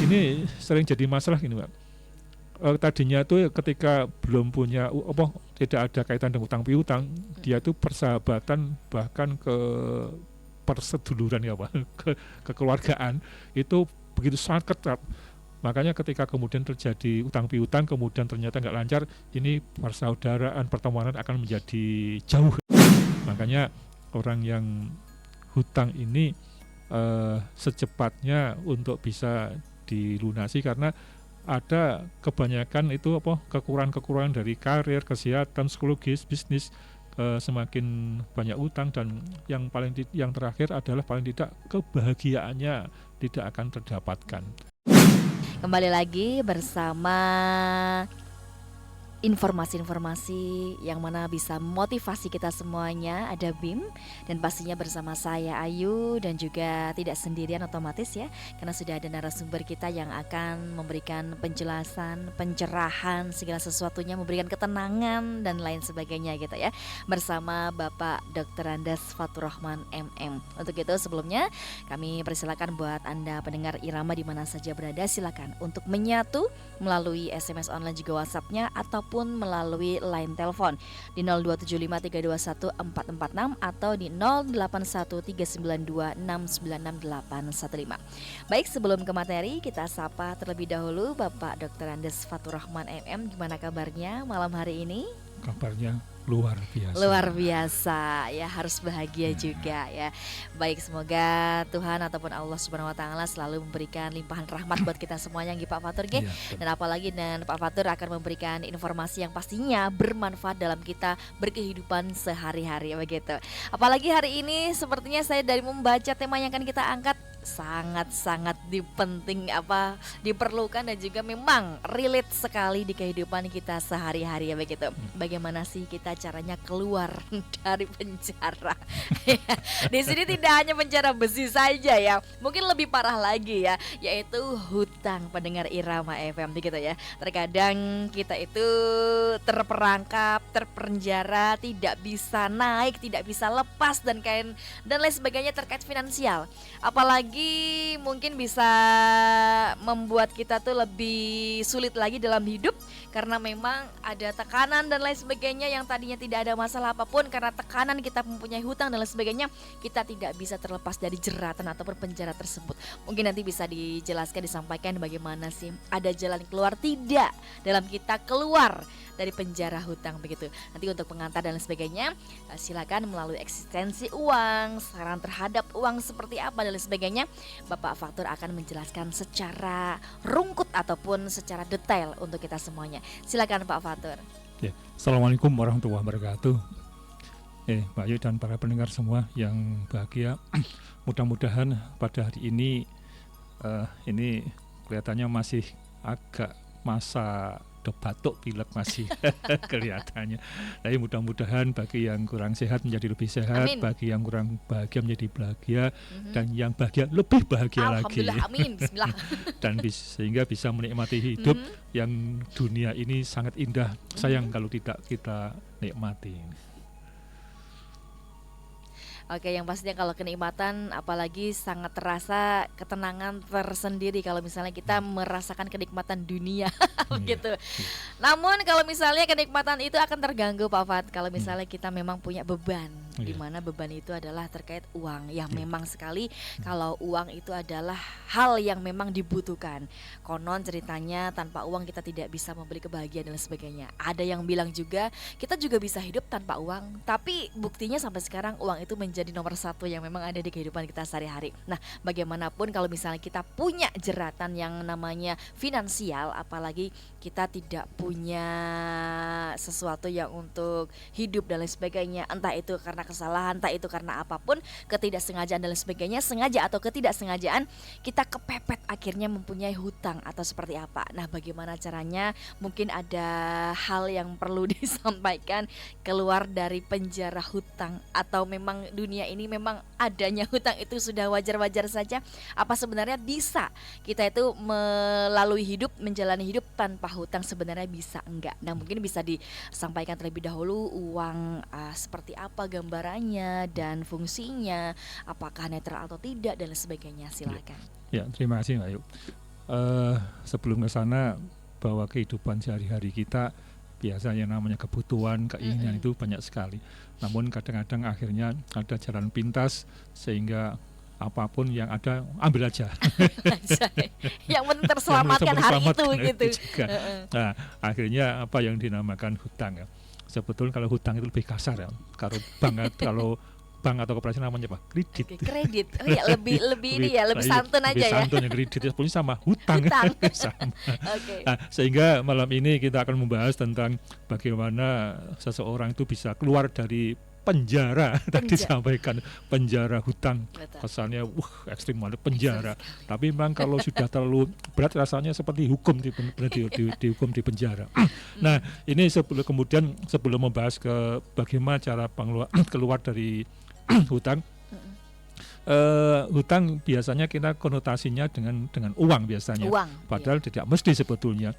ini sering jadi masalah gini Pak. Tadinya tuh ketika belum punya tidak ada kaitan dengan utang piutang, dia tuh persahabatan bahkan ke perseduluran ya Pak, kekeluargaan itu begitu sangat ketat. Makanya ketika kemudian terjadi utang piutang, kemudian ternyata nggak lancar, ini persaudaraan, pertemanan akan menjadi jauh. Makanya orang yang hutang ini secepatnya untuk bisa dilunasi, karena ada kebanyakan itu kekurangan-kekurangan dari karir, kesehatan, psikologis, bisnis. Semakin banyak utang, dan yang terakhir adalah paling tidak kebahagiaannya tidak akan terdapatkan. Kembali lagi bersama informasi-informasi yang mana bisa motivasi kita semuanya. Ada BIM dan pastinya bersama saya Ayu, dan juga tidak sendirian otomatis ya, karena sudah ada narasumber kita yang akan memberikan penjelasan, pencerahan segala sesuatunya, memberikan ketenangan dan lain sebagainya gitu ya, bersama Bapak Dr. Andes Faturrahman MM. Untuk itu sebelumnya kami persilakan buat Anda pendengar Irama di mana saja berada, silakan untuk menyatu melalui SMS online juga WhatsApp-nya ataupun melalui line telepon di 02753214446 atau di 081392696815. Baik, sebelum ke materi kita sapa terlebih dahulu Bapak Dr. Andes Faturrahman MM. Gimana kabarnya malam hari ini? Kabarnya luar biasa. Luar biasa ya, harus bahagia juga ya. Baik, semoga Tuhan ataupun Allah Subhanahu wa taala selalu memberikan limpahan rahmat buat kita semuanya nggih Pak Fatur nggih. Dan apalagi dan Pak Fatur akan memberikan informasi yang pastinya bermanfaat dalam kita berkehidupan sehari-hari begitu. Apalagi hari ini sepertinya saya dari membaca tema yang akan kita angkat sangat-sangat diperlukan dan juga memang relate sekali di kehidupan kita sehari-hari ya begitu. Bagaimana sih kita caranya keluar dari penjara? Di sini tidak hanya penjara besi saja ya, mungkin lebih parah lagi ya, yaitu hutang pendengar Irama FM begitu ya. Terkadang kita itu terperangkap, terpenjara, tidak bisa naik, tidak bisa lepas dan lain sebagainya terkait finansial. Apalagi mungkin bisa membuat kita tuh lebih sulit lagi dalam hidup karena memang ada tekanan dan lain sebagainya, yang tadinya tidak ada masalah apapun karena tekanan kita mempunyai hutang dan lain sebagainya, kita tidak bisa terlepas dari jeratan ataupun penjara tersebut. Mungkin nanti bisa dijelaskan, disampaikan bagaimana sih ada jalan keluar tidak dalam kita keluar dari penjara hutang begitu. Nanti untuk pengantar dan lain sebagainya silakan melalui eksistensi uang, saran terhadap uang seperti apa dan lain sebagainya, Bapak Fatur akan menjelaskan secara rungkut ataupun secara detail untuk kita semuanya. Silakan Pak Fatur. Ya, Assalamualaikum warahmatullahi wabarakatuh. Mbak Ayu dan para pendengar semua yang bahagia. Mudah-mudahan pada hari ini kelihatannya masih agak masa batuk pilek masih kelihatannya. Tapi mudah-mudahan bagi yang kurang sehat menjadi lebih sehat, amin. Bagi yang kurang bahagia menjadi bahagia, dan yang bahagia lebih bahagia lagi. Amin. Bismillah. Dan sehingga bisa menikmati hidup yang dunia ini sangat indah. Sayang kalau tidak kita nikmati. Oke, yang pastinya kalau kenikmatan apalagi sangat terasa ketenangan tersendiri kalau misalnya kita merasakan kenikmatan dunia gitu. Namun kalau misalnya kenikmatan itu akan terganggu Pak Fat kalau misalnya kita memang punya beban, di mana beban itu adalah terkait uang. Yang memang sekali kalau uang itu adalah hal yang memang dibutuhkan. Konon ceritanya tanpa uang kita tidak bisa membeli kebahagiaan dan sebagainya. Ada yang bilang juga kita juga bisa hidup tanpa uang, tapi buktinya sampai sekarang uang itu menjadi nomor satu yang memang ada di kehidupan kita sehari-hari. Nah, bagaimanapun kalau misalnya kita punya jeratan yang namanya finansial, apalagi kita tidak punya sesuatu yang untuk hidup dan lain sebagainya, entah itu karena kesalahan, entah itu karena apapun, ketidaksengajaan dan lain sebagainya, sengaja atau ketidaksengajaan, kita kepepet akhirnya mempunyai hutang atau seperti apa. Nah, bagaimana caranya? Mungkin ada hal yang perlu disampaikan keluar dari penjara hutang, atau memang dunia ini memang adanya hutang itu sudah wajar-wajar saja? Apa sebenarnya bisa kita itu melalui hidup, menjalani hidup tanpa hutang, sebenarnya bisa enggak? Nah, mungkin bisa disampaikan terlebih dahulu uang seperti apa gambarannya dan fungsinya, apakah netral atau tidak dan sebagainya. Silakan. Ya, terima kasih Mbak Ayu. Sebelum ke sana, bahwa kehidupan sehari-hari kita biasanya namanya kebutuhan, keinginan itu banyak sekali. Namun kadang-kadang akhirnya ada jalan pintas sehingga apapun yang ada ambil aja. Yang penting terselamatkan hari itu gitu. Juga. Nah, akhirnya apa yang dinamakan hutang ya. Sebetulnya kalau hutang itu lebih kasar ya. Kalau bank atau koperasi namanya apa? Kredit. Oke, kredit. Oh ya, lebih ini ya, lebih santun aja lebih ya. Santun ya, kredit sebetulnya sama hutang. Sama. Okay. Nah, sehingga malam ini kita akan membahas tentang bagaimana seseorang itu bisa keluar dari penjara. Tadi disampaikan penjara hutang. Betul. Kesannya ekstrim banget penjara. Tapi memang kalau sudah terlalu berat rasanya seperti hukum dihukum di penjara. Nah, ini sebelum membahas ke bagaimana cara keluar dari hutang. Hutang biasanya kita konotasinya dengan uang biasanya. Padahal tidak mesti sebetulnya.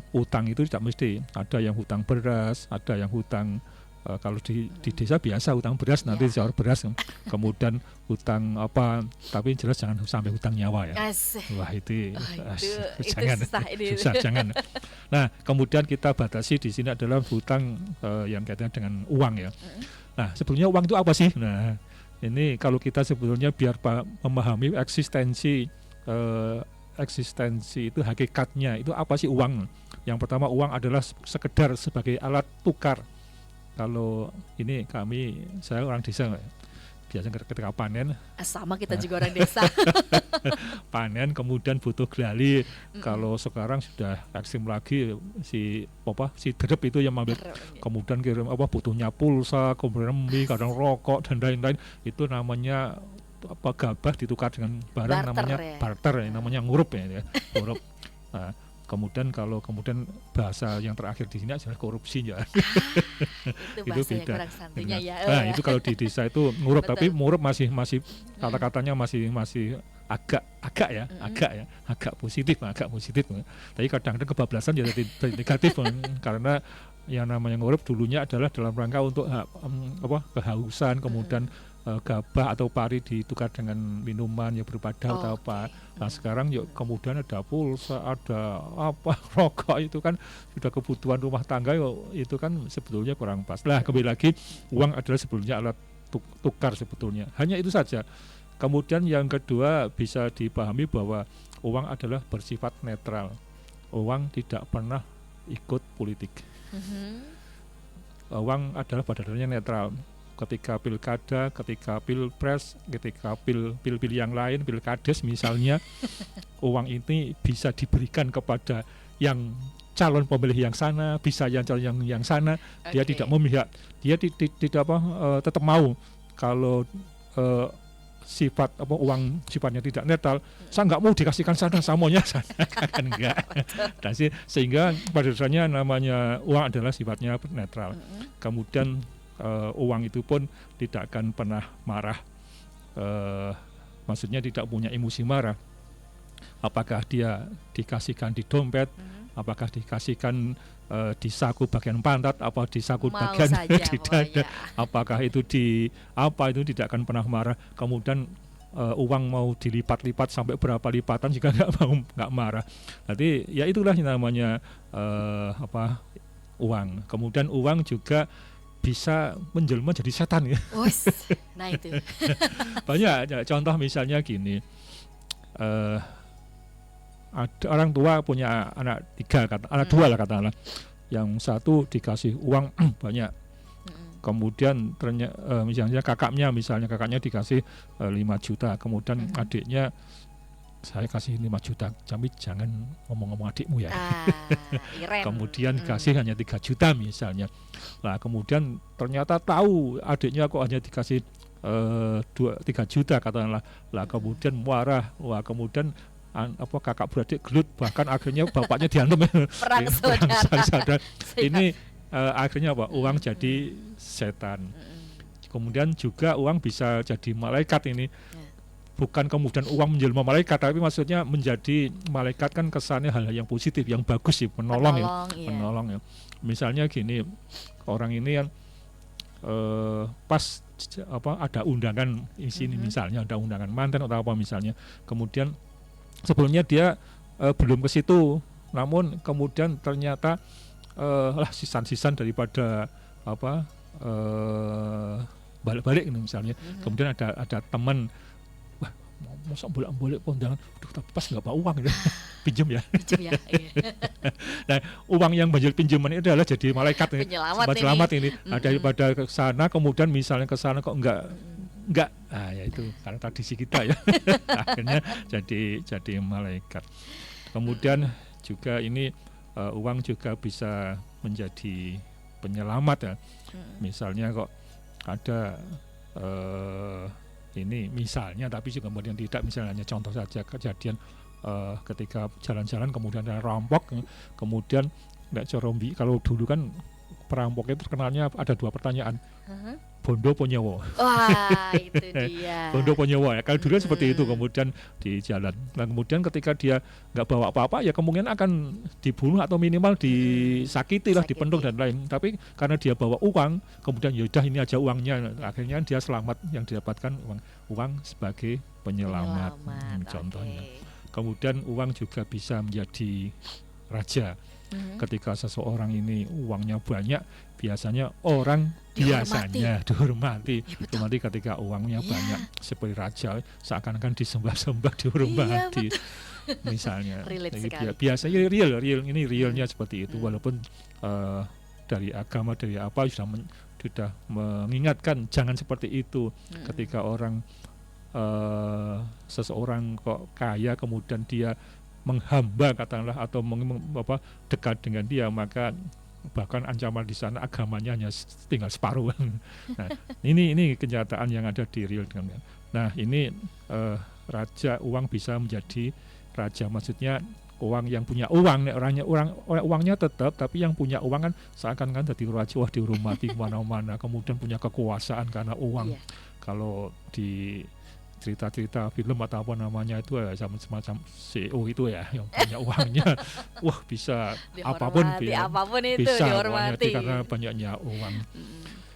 Hutang itu tidak mesti. Ada yang hutang beras, ada yang hutang kalau di desa biasa hutang beras, nanti sahur beras, kemudian hutang apa, tapi jelas jangan sampai hutang nyawa ya. Wah itu jangan, susah jangan. Nah kemudian kita batasi di sini adalah hutang yang kaitannya dengan uang ya. Nah sebetulnya uang itu apa sih? Nah ini kalau kita sebetulnya biar memahami eksistensi itu hakikatnya itu apa sih uang? Yang pertama uang adalah sekedar sebagai alat tukar. Kalau ini saya orang desa, biasanya ketika panen. Sama kita juga orang desa. Panen kemudian butuh gelali. Kalau sekarang sudah ekstrim lagi si derep itu yang ambil. Kemudian kirim butuhnya pulsa, kemudian mie, kadang rokok dan lain-lain. Itu namanya gabah ditukar dengan barang namanya barter, namanya ngurup ya. Ngurup. Nah, kemudian bahasa yang terakhir di sini adalah korupsi ya. Itu beda. Ya. Nah, itu kalau di desa itu ngurup, tapi ngurup masih kata-katanya masih agak positif. Tapi kadang-kadang kebablasan jadi negatif karena yang namanya ngurup dulunya adalah dalam rangka untuk kehausan, kemudian gabah atau pari ditukar dengan minuman ya berupa daun atau apa. Nah sekarang yuk kemudian ada pulsa, ada rokok, itu kan sudah kebutuhan rumah tangga itu kan sebetulnya kurang pas. Nah kembali lagi uang adalah sebetulnya alat tukar sebetulnya. Hanya itu saja. Kemudian yang kedua bisa dipahami bahwa uang adalah bersifat netral. Uang tidak pernah ikut politik. Uang adalah pada dasarnya netral. Ketika pilkada, ketika pilpres, ketika pil yang lain, pilkades misalnya, uang ini bisa diberikan kepada yang calon pemilih yang sana, bisa yang calon yang sana. Dia tidak memihak, dia tidak tetap mau kalau uang sifatnya tidak netral. Saya nggak mau dikasihkan sana, samonya sana kan enggak. Dan sehingga pada dasarnya namanya uang adalah sifatnya netral. Kemudian uang itu pun tidak akan pernah marah, maksudnya tidak punya emosi marah. Apakah dia dikasihkan di dompet, apakah dikasihkan di saku bagian pantat, apa di saku bagian di dada, apakah itu itu tidak akan pernah marah. Kemudian uang mau dilipat-lipat sampai berapa lipatan juga nggak marah. Jadi ya itulah yang namanya uang. Kemudian uang juga bisa menjelma jadi setan ya. Nah itu. Banyak contoh misalnya gini, ada orang tua punya anak 3, anak 2 lah katakanlah. Yang satu dikasih uang banyak. Kemudian misalnya kakaknya dikasih 5 juta. Kemudian adiknya, saya kasih 5 juta, tapi jangan ngomong-ngomong adikmu ya. Kemudian kasih hanya 3 juta misalnya. Nah kemudian ternyata tahu adiknya kok hanya dikasih 3 juta katakanlah. Lah kemudian marah. Wah kemudian kakak beradik gelut, bahkan akhirnya bapaknya diantem. Perang saudara. Ini akhirnya uang jadi setan. Kemudian juga uang bisa jadi malaikat ini. Bukan kemudian uang menjelma malaikat, tapi maksudnya menjadi malaikat kan kesannya hal-hal yang positif, yang bagus sih, menolong ya. Misalnya gini, orang ini yang pas ada undangan di sini, misalnya ada undangan manten atau apa misalnya, kemudian sebelumnya dia belum ke situ, namun kemudian ternyata sisan-sisan daripada apa balik-balik ini misalnya. Kemudian ada teman, wah masa bolak-balik kondangan, tapi pas nggak bawa uang gitu. Pinjam ya. Iya. Nah, uang yang banjir pinjaman itu adalah jadi malaikat nih, selamat ini. Nah, daripada ke sana kemudian misalnya ke sana kok enggak, nah ya itu karena tradisi kita ya. Akhirnya jadi malaikat. Kemudian juga ini uang juga bisa menjadi penyelamat ya. Misalnya kok ada ini misalnya, tapi juga kemudian tidak, misalnya contoh saja kejadian ketika jalan-jalan kemudian ada rampok, kemudian nggak corombi. Kalau dulu kan perampok itu terkenalnya ada 2 pertanyaan, bondo ponyowo. Wah itu dia. Bondo ponyowo ya. Kalau dulu seperti itu, kemudian di jalan. Nah kemudian ketika dia nggak bawa apa-apa ya kemungkinan akan dibunuh atau minimal disakiti lah, dipendung dan lain. Tapi karena dia bawa uang, kemudian yaudah ini aja uangnya. Akhirnya dia selamat, yang didapatkan uang sebagai penyelamat. Contohnya. Kemudian uang juga bisa menjadi raja. Ketika seseorang ini uangnya banyak, biasanya orang dihormati. Dihormati ketika uangnya banyak, seperti raja, seakan-akan disembah-sembah, dihormati. Misalnya, biasanya realnya seperti itu. Walaupun dari agama, dari apa sudah mengingatkan jangan seperti itu. Ketika orang seseorang kok kaya kemudian dia menghamba katakanlah atau dekat dengan dia, maka bahkan ancaman di sana agamanya hanya tinggal separuh. Nah, ini kenyataan yang ada di real. Nah, ini raja uang bisa menjadi raja, maksudnya uang yang punya uang, uangnya tetap, tapi yang punya uang kan seakan-akan jadi raja, wah dihormati kemana-mana, kemudian punya kekuasaan karena uang. Kalau di cerita-cerita film atau apa namanya itu ya semacam CEO itu ya yang punya uangnya, wah bisa apapun itu bisa dihormati karena banyaknya uang.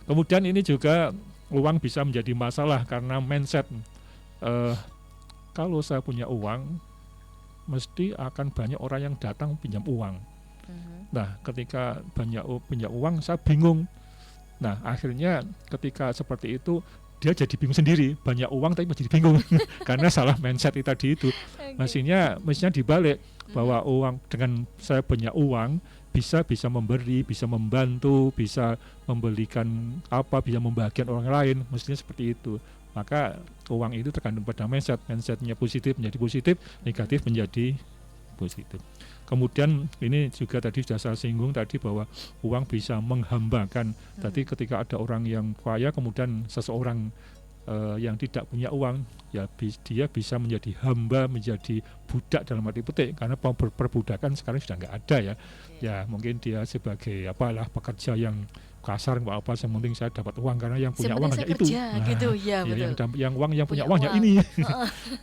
Kemudian ini juga uang bisa menjadi masalah karena mindset. Kalau saya punya uang, mesti akan banyak orang yang datang pinjam uang. Nah, ketika banyak punya uang, saya bingung. Nah, akhirnya ketika seperti itu dia jadi bingung sendiri, banyak uang tapi jadi bingung karena salah mindset tadi itu. Mestinya dibalik, bahwa uang, dengan saya banyak uang bisa memberi, bisa membantu, bisa membelikan apa, bisa membahagiakan orang lain, mestinya seperti itu. Maka uang itu tergantung pada mindsetnya positif menjadi positif, negatif menjadi positif. Kemudian ini juga tadi sudah saya singgung tadi bahwa uang bisa menghambakan. Tadi ketika ada orang yang kaya kemudian seseorang yang tidak punya uang, ya dia bisa menjadi hamba, menjadi budak dalam arti petik, karena perbudakan sekarang sudah nggak ada ya. Ya mungkin dia sebagai pekerja yang kasar nggak apa, yang penting saya dapat uang karena yang punya uang hanya itu. Gitu, ya, betul. Yang uang yang punya uangnya ini.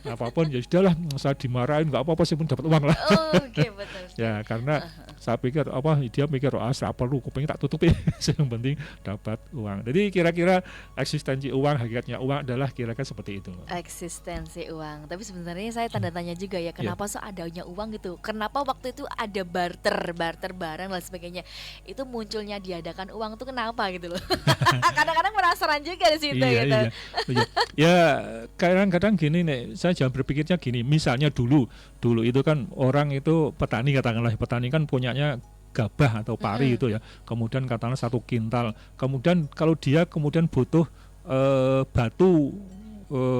Apapun ya sudahlah, saya dimarahin nggak apa-apa sih pun dapat uang lah. Betul. Ya karena saya pikir dia mikir saya perlu kupingnya tak tutupi, yang penting dapat uang. Jadi kira-kira eksistensi uang, hakikatnya uang adalah kira-kira seperti itu. Eksistensi uang. Tapi sebenarnya saya tanda tanya juga ya, kenapa adanya uang gitu? Kenapa waktu itu ada barter barang dan sebagainya? Itu munculnya diadakan uang tuh kenapa gitu loh? Kadang-kadang penasaran juga di situ gitu. Iya. Ya kadang-kadang gini nih, saya jangan berpikirnya gini. Misalnya dulu itu kan orang itu petani, katakanlah petani kan punyanya gabah atau pari itu ya. Kemudian katakanlah 1 kintal. Kemudian kalau dia kemudian butuh batu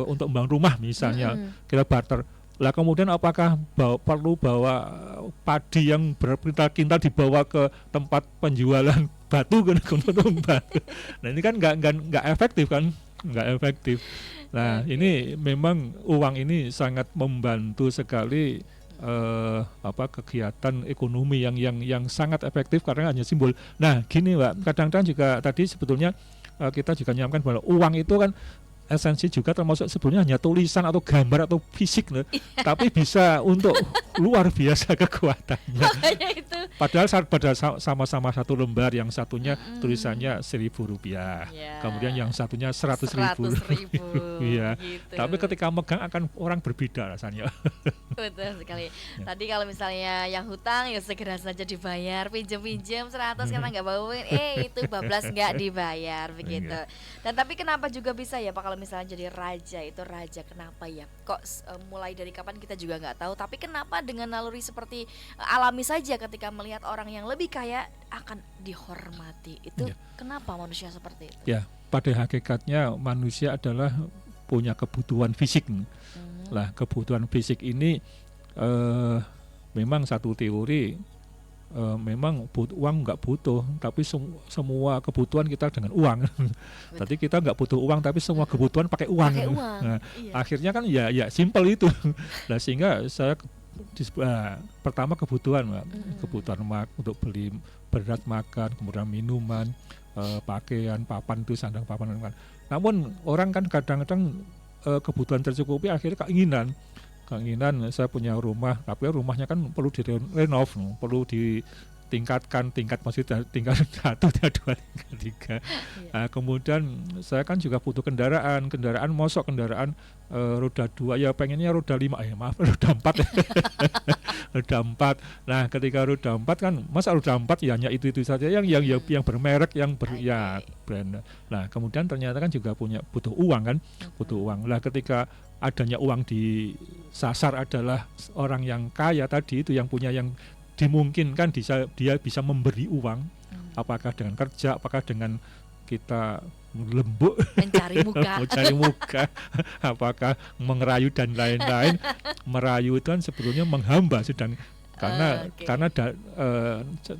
untuk membangun rumah misalnya, kita barter. Lah kemudian apakah perlu bawa padi yang berkintal dibawa ke tempat penjualan batu kan untuk batu? Nah ini kan nggak efektif kan, nggak efektif. Nah ini memang uang ini sangat membantu sekali kegiatan ekonomi yang sangat efektif karena hanya simbol. Nah gini Mbak, kadang-kadang juga tadi sebetulnya kita juga nyampaikan bahwa uang itu kan esensi juga termasuk sebenarnya hanya tulisan atau gambar atau fisik loh, tapi bisa untuk luar biasa kekuatannya. Makanya itu. Padahal sama-sama satu lembar, yang satunya tulisannya Rp1.000, kemudian yang satunya Rp100.000. Iya. Gitu. Tapi ketika megang akan orang berbeda rasanya. Betul sekali. Tadi kalau misalnya yang hutang ya segera saja dibayar, pinjam 100 karena nggak bawain, itu bablas nggak dibayar begitu. Dan tapi kenapa juga bisa ya Pak kalau misalnya jadi raja, itu raja kenapa ya? Kok mulai dari kapan kita juga nggak tahu, tapi kenapa dengan naluri seperti alami saja ketika melihat orang yang lebih kaya akan dihormati. Itu kenapa manusia seperti itu? Ya, pada hakikatnya manusia adalah punya kebutuhan fisik. Lah, kebutuhan fisik ini memang satu teori, memang uang nggak butuh, tapi semua kebutuhan kita dengan uang. Tadi kita nggak butuh uang, tapi semua kebutuhan pakai uang. Nah, akhirnya kan ya simpel itu. Nah, sehingga saya pertama kebutuhan, kebutuhan untuk beli beras, makan, kemudian minuman, pakaian, papan itu sandang, papan. Namun orang kan kadang-kadang kebutuhan tercukupi, akhirnya keinginan saya punya rumah, tapi rumahnya kan perlu direnov, perlu ditingkatkan, maksudnya tingkat 1, 2, 3. Nah, kemudian saya kan juga butuh kendaraan, mosok kendaraan roda 2, ya pengennya roda 5, roda 4. Roda 4. Nah, ketika roda 4 kan, masa roda 4 ya hanya itu saja yang bermerek, yang brand. Nah, kemudian ternyata kan juga butuh uang kan, butuh uang. Lah, ketika adanya uang disasar adalah orang yang kaya tadi itu, yang punya, yang dimungkinkan dia bisa memberi uang, apakah dengan kerja, apakah dengan kita lembut mencari muka, apakah mengerayu dan lain-lain. Merayu itu kan sebetulnya menghamba, sedang karena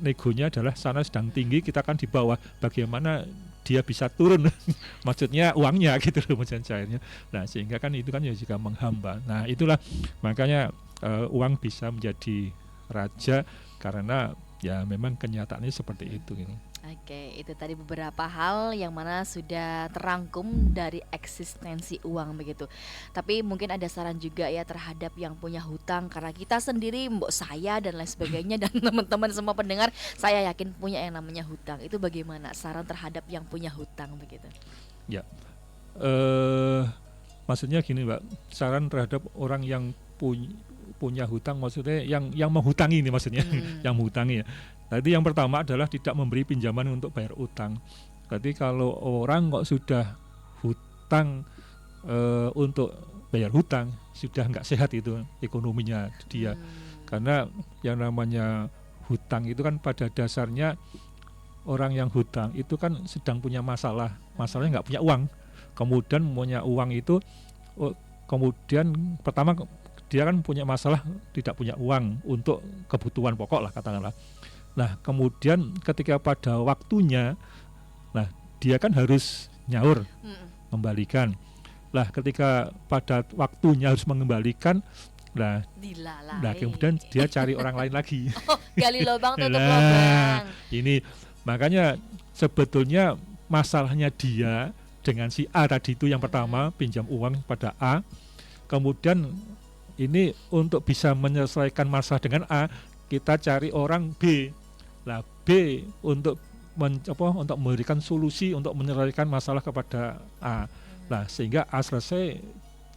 negonya adalah sana sedang tinggi, kita kan di bawah, bagaimana dia bisa turun maksudnya uangnya gitu loh, maksudnya cairnya. Nah, sehingga kan itu kan juga menghamba. Nah, itulah makanya uang bisa menjadi raja, karena ya memang kenyataannya seperti itu gitu. Oke, itu tadi beberapa hal yang mana sudah terangkum dari eksistensi uang begitu. Tapi mungkin ada saran juga ya terhadap yang punya hutang, karena kita sendiri, mbok saya dan lain sebagainya dan teman-teman semua pendengar, saya yakin punya yang namanya hutang. Itu bagaimana saran terhadap yang punya hutang begitu? Ya, maksudnya gini Mbak, saran terhadap orang yang punya hutang, maksudnya yang menghutangi ini maksudnya, yang menghutangi ya. Tadi yang pertama adalah tidak memberi pinjaman untuk bayar utang. Jadi kalau orang kok sudah hutang untuk bayar hutang, sudah nggak sehat itu ekonominya dia. Karena yang namanya hutang itu kan pada dasarnya orang yang hutang itu kan sedang punya masalahnya nggak punya uang. Kemudian punya uang itu, kemudian pertama dia kan punya masalah tidak punya uang untuk kebutuhan pokok lah katakanlah. Nah, kemudian ketika pada waktunya, nah dia kan harus nyaur, kembalikan. Lah, ketika pada waktunya harus mengembalikan, nah kemudian dia cari orang lain lagi. Gali lubang tutup lubang. Ini makanya sebetulnya masalahnya dia dengan si A tadi itu, yang pertama pinjam uang pada A, kemudian ini untuk bisa menyelesaikan masalah dengan A, kita cari orang B. Lah, B untuk memberikan solusi untuk menyelesaikan masalah kepada A. Nah, sehingga A selesai,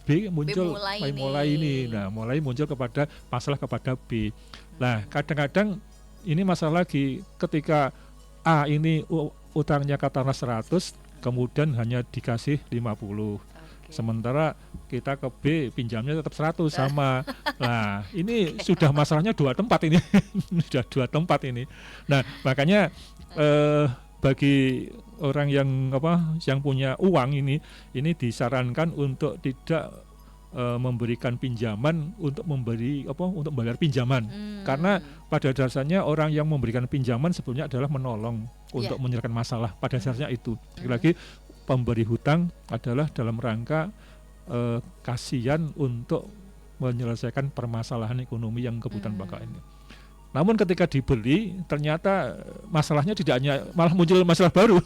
B muncul mulai ini. Nah, mulai muncul kepada masalah kepada B. Nah, kadang-kadang ini masalah lagi ketika A ini utangnya katakanlah 100, kemudian hanya dikasih 50. Sementara kita ke B pinjamnya tetap 100 sama. Nah, ini sudah masalahnya 2 tempat ini. Sudah 2 tempat ini. Nah, makanya bagi orang yang punya uang ini disarankan untuk tidak memberikan pinjaman untuk untuk bayar pinjaman. Karena pada dasarnya orang yang memberikan pinjaman sebetulnya adalah menolong untuk menyelesaikan masalah. Pada dasarnya itu. Lagi pemberi hutang adalah dalam rangka kasihan untuk menyelesaikan permasalahan ekonomi yang kebutuhan pokok ini. Namun ketika dibeli ternyata masalahnya tidak hanya, malah muncul masalah baru,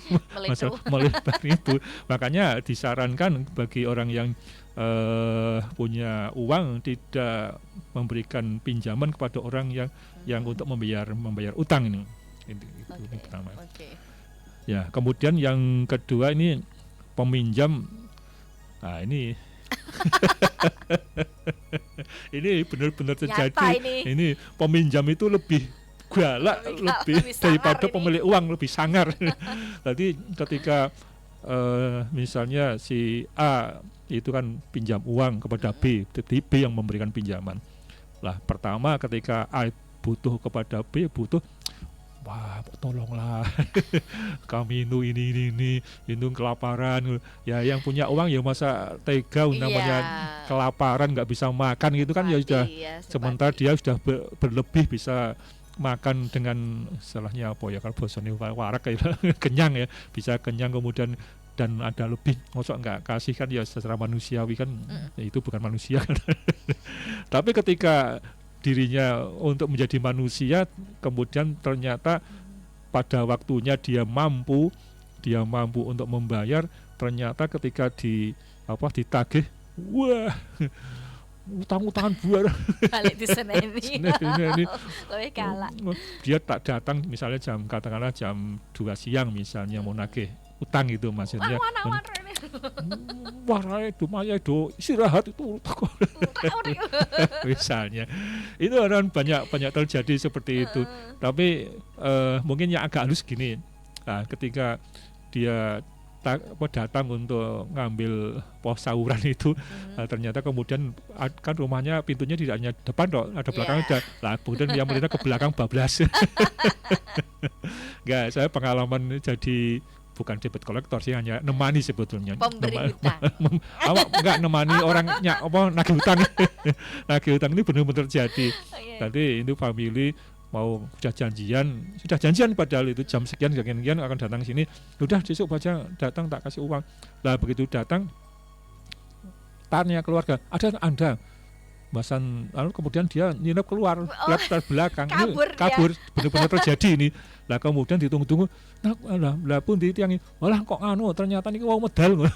masalah melebar itu. Makanya disarankan bagi orang yang punya uang tidak memberikan pinjaman kepada orang yang untuk membayar utang ini. Itu pertama. Ya, kemudian yang kedua ini peminjam. Nah, ini ini benar-benar terjadi. Ini peminjam itu lebih galak, lebih daripada pemilik uang, lebih sangar. Tadi ketika misalnya si A itu kan pinjam uang kepada B, B yang memberikan pinjaman. Lah pertama ketika A butuh kepada B, wah tolonglah kami ini kelaparan ya, yang punya uang ya masa tega namanya kelaparan nggak bisa makan gitu kan. Ya sudah, sementara dia sudah berlebih bisa makan dengan salahnya apa ya, kalau bosone warak kayak kenyang ya, bisa kenyang kemudian dan ada lebih, mosok nggak kasih kan ya secara manusiawi kan, ya itu bukan manusia kan. Tapi ketika dirinya untuk menjadi manusia, kemudian ternyata pada waktunya dia mampu untuk membayar, ternyata ketika ditagih, wah utang-utangan buar balik di seneni lebih galak. Dia tak datang misalnya katakanlah jam 2 siang misalnya mau nagih utang itu, maksudnya warna itu maya itu istirahat itu misalnya. Itu orang banyak terjadi seperti itu. Tapi mungkin yang agak halus gini, nah, ketika dia datang untuk ngambil pos sauran itu, ternyata kemudian kan rumahnya pintunya tidak hanya depan dong, ada belakang ada. Lah kemudian yang melintas ke belakang bablas. Enggak, saya pengalaman jadi bukan debit kolektor sih, hanya nemani sebetulnya. Pemberi hutang. Enggak nemani orangnya nagih hutang. Nagih hutang ini benar-benar terjadi. Tadi itu family mau sudah janjian padahal itu jam sekian akan datang sini. Udah besok aja datang tak kasih uang. Lah begitu datang tanya keluarga, ada Anda? Bahasan, lalu kemudian dia nginep keluar belakang, kabur benar-benar terjadi ini. Lah kemudian ditunggu-tunggu, lah pun ditiangi, walah kok ternyata ini mau medal.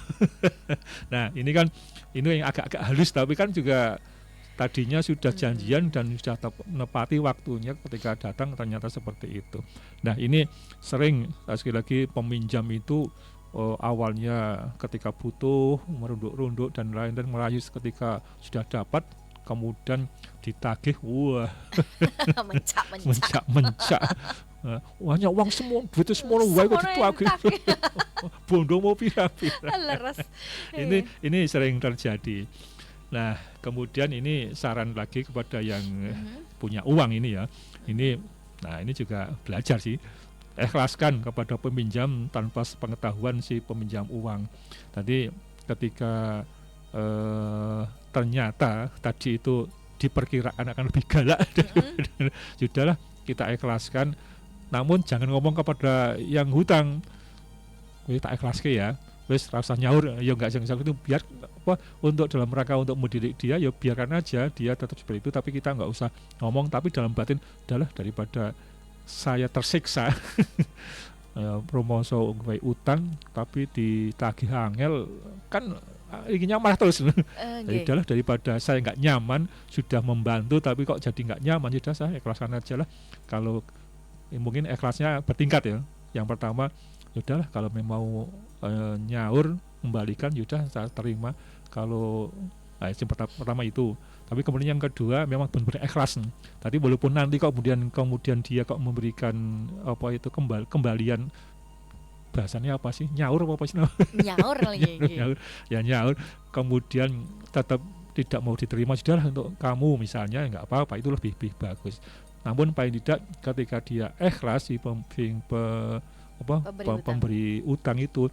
Nah ini yang agak-agak halus, tapi kan juga tadinya sudah janjian dan sudah menepati waktunya, ketika datang ternyata seperti itu. Nah ini sering sekali lagi peminjam itu awalnya ketika butuh merunduk-runduk dan lain-lain, merayu ketika sudah dapat kemudian ditagih, wah mencak. Hanya uang semua, duit semua wae kok ditagih. Bondo mau pira-pira. Ini sering terjadi. Nah, kemudian ini saran lagi kepada yang punya uang ini ya. Ini juga belajar sih. Ikhlaskan kepada peminjam tanpa pengetahuan si peminjam uang. Tadi ketika ternyata tadi itu diperkirakan akan lebih galak, sudahlah kita ikhlaskan. Namun jangan ngomong kepada yang hutang, tak ikhlaskan ya, wes rasa nyaur ya enggak jangan itu, biar untuk dalam rangka untuk mendidik dia ya biarkan aja dia tetap seperti itu, tapi kita enggak usah ngomong, tapi dalam batin adalah daripada saya tersiksa promoso utang tapi ditagih angel kan inginnya malah terus. Jadi adalah daripada saya nggak nyaman sudah membantu tapi kok jadi nggak nyaman, sudah saya ikhlaskan aja lah. Kalau mungkin ikhlasnya bertingkat ya. Yang pertama sudahlah kalau memang nyaur kembalikan, sudah saya terima. Kalau yang pertama itu. Tapi kemudian yang kedua memang benar-benar ikhlas. Tadi walaupun nanti kok kemudian dia kok memberikan kembalian, bahasanya apa sih? Nyaur apa sih? Nyaur lagi. Nyaur. Kemudian tetap tidak mau diterima, sudahlah untuk kamu misalnya, enggak apa-apa, itu lebih bagus. Namun paling tidak ketika dia ikhlas si pemberi utang itu,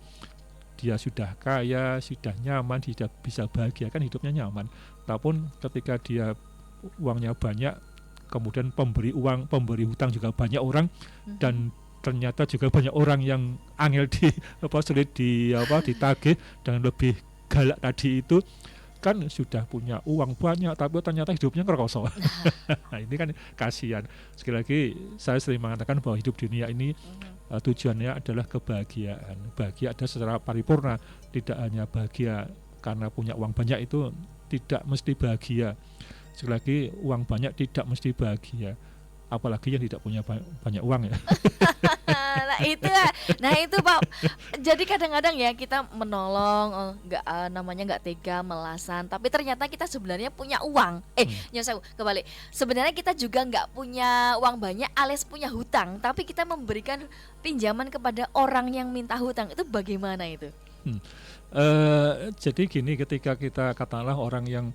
dia sudah kaya, sudah nyaman, sudah bisa bahagiakan hidupnya nyaman. Ataupun ketika dia uangnya banyak, kemudian pemberi hutang juga banyak orang, dan ternyata juga banyak orang yang angel sulit ditagih dan lebih galak tadi itu, kan sudah punya uang banyak tapi ternyata hidupnya ngeroso. Nah ini kan kasihan. Sekali lagi saya sering mengatakan bahwa hidup dunia ini tujuannya adalah kebahagiaan. Bahagia ada secara paripurna, tidak hanya bahagia karena punya uang banyak, itu tidak mesti bahagia. Sekali lagi uang banyak tidak mesti bahagia, apalagi yang tidak punya banyak uang ya. Nah itu Pak. Jadi kadang-kadang ya kita menolong, nggak tega, melasan, tapi ternyata kita sebenarnya punya uang. Nyosau kembali. Sebenarnya kita juga nggak punya uang banyak, alias punya hutang, tapi kita memberikan pinjaman kepada orang yang minta hutang. Itu bagaimana itu? Jadi gini, ketika kita katakanlah orang yang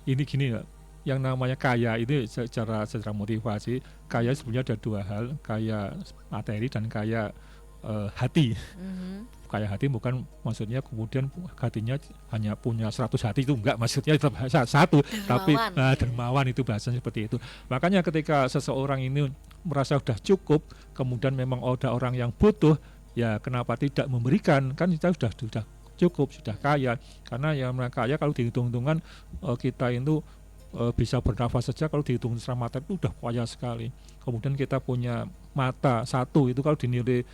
ini gini ya, yang namanya kaya ini secara motivasi, kaya sebenarnya ada dua hal, kaya materi dan kaya hati. Kaya hati bukan maksudnya kemudian hatinya hanya punya 100 hati, itu enggak, maksudnya satu, tapi dermawan, itu bahasanya seperti itu. Makanya ketika seseorang ini merasa sudah cukup, kemudian memang ada orang yang butuh, ya kenapa tidak memberikan, kan kita sudah cukup, sudah kaya. Karena yang kaya kalau dihitung-hitungan kita itu bisa bernafas saja, kalau dihitung secara mata itu udah kaya sekali. Kemudian kita punya mata satu, itu kalau dinilai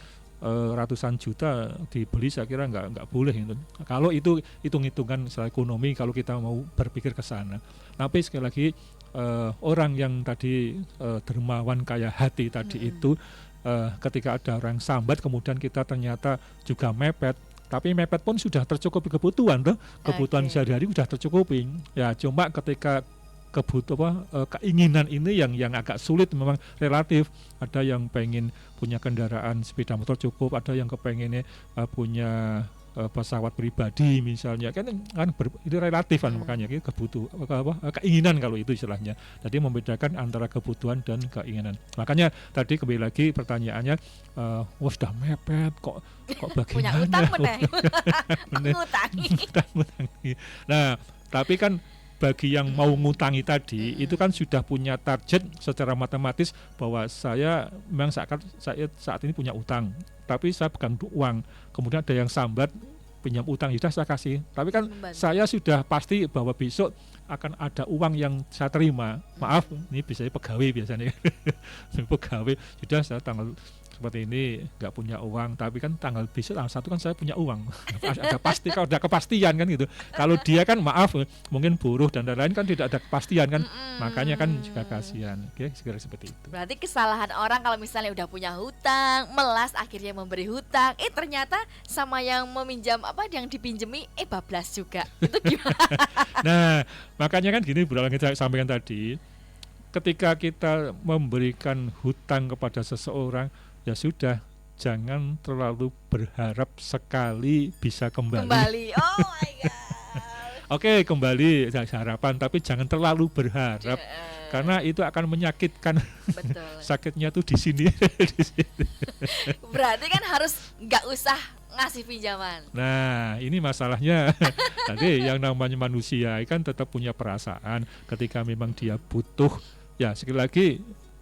ratusan juta dibeli, saya kira nggak boleh itu. Kalau itu hitung-hitungan secara ekonomi, kalau kita mau berpikir ke sana. Tapi sekali lagi orang yang tadi dermawan kaya hati tadi itu, ketika ada orang sambat kemudian kita ternyata juga mepet, tapi mepet pun sudah tercukupi kebutuhan tuh, kebutuhan sehari-hari sudah tercukupi. Ya cuma ketika keinginan ini yang agak sulit, memang relatif. Ada yang pengen punya kendaraan sepeda motor cukup, ada yang kepengennya punya pesawat pribadi misalnya, kan itu relatif kan. Makanya keinginan kalau itu istilahnya. Jadi membedakan antara kebutuhan dan keinginan. Makanya tadi kembali lagi pertanyaannya, sudah mepet kok bagaimana? Punya utang mengutangi. Nah, tapi kan bagi yang mau ngutangi tadi, itu kan sudah punya target secara matematis bahwa saya memang saat ini punya utang, tapi saya pegang uang. Kemudian ada yang sambat pinjam utang, sudah saya kasih. Tapi kan saya sudah pasti bahwa besok akan ada uang yang saya terima. Maaf, ini biasanya pegawai biasanya. Pegawai, sudah saya tanggal seperti ini nggak punya uang, tapi kan tanggal besok tanggal 1 kan saya punya uang. Ada pasti, kalau ada kepastian kan gitu. Kalau dia kan maaf, mungkin buruh dan lain-lain kan tidak ada kepastian kan, makanya kan juga kasihan. Oke, segera seperti itu. Berarti kesalahan orang kalau misalnya udah punya hutang, melas akhirnya memberi hutang, ternyata sama yang meminjam yang dipinjemi bablas juga. Itu gimana? Nah, makanya kan gini, berulang kita sampaikan tadi, ketika kita memberikan hutang kepada seseorang, ya sudah, jangan terlalu berharap sekali bisa kembali. Oh my God. Oke, kembali harapan, tapi jangan terlalu berharap, karena itu akan menyakitkan. Betul. Sakitnya tuh di sini. Berarti kan harus nggak usah ngasih pinjaman. Nah, ini masalahnya. Tadi yang namanya manusia kan tetap punya perasaan. Ketika memang dia butuh, ya sekali lagi,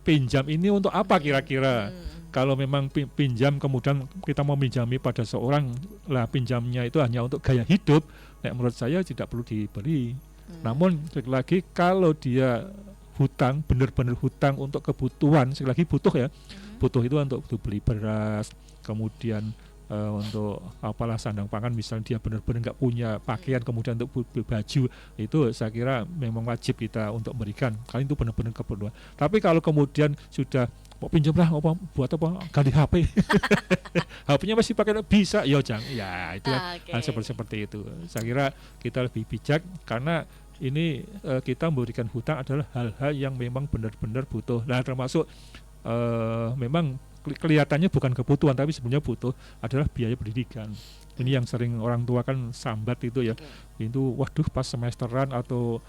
pinjam ini untuk apa kira-kira? Kalau memang pinjam kemudian kita mau pinjami pada seorang, lah pinjamnya itu hanya untuk gaya hidup, menurut saya tidak perlu diberi. Namun sekali lagi, kalau dia hutang, benar-benar hutang untuk kebutuhan, sekali lagi butuh ya, butuh itu untuk beli beras, kemudian untuk apalah sandang pangan, misalnya dia benar-benar nggak punya pakaian, kemudian untuk baju, itu saya kira memang wajib kita untuk memberikan, karena itu benar-benar keperluan. Tapi kalau kemudian sudah mau pinjamlah buat ganti HP, HP-nya masih pakai, bisa, ya jangan, ya itu kan seperti itu. Saya kira kita lebih bijak, karena ini kita memberikan hutang adalah hal-hal yang memang benar-benar butuh. Nah, termasuk memang kelihatannya bukan kebutuhan, tapi sebenarnya butuh, adalah biaya pendidikan. Ini yang sering orang tua kan sambat itu ya. Itu waduh pas semesteran atau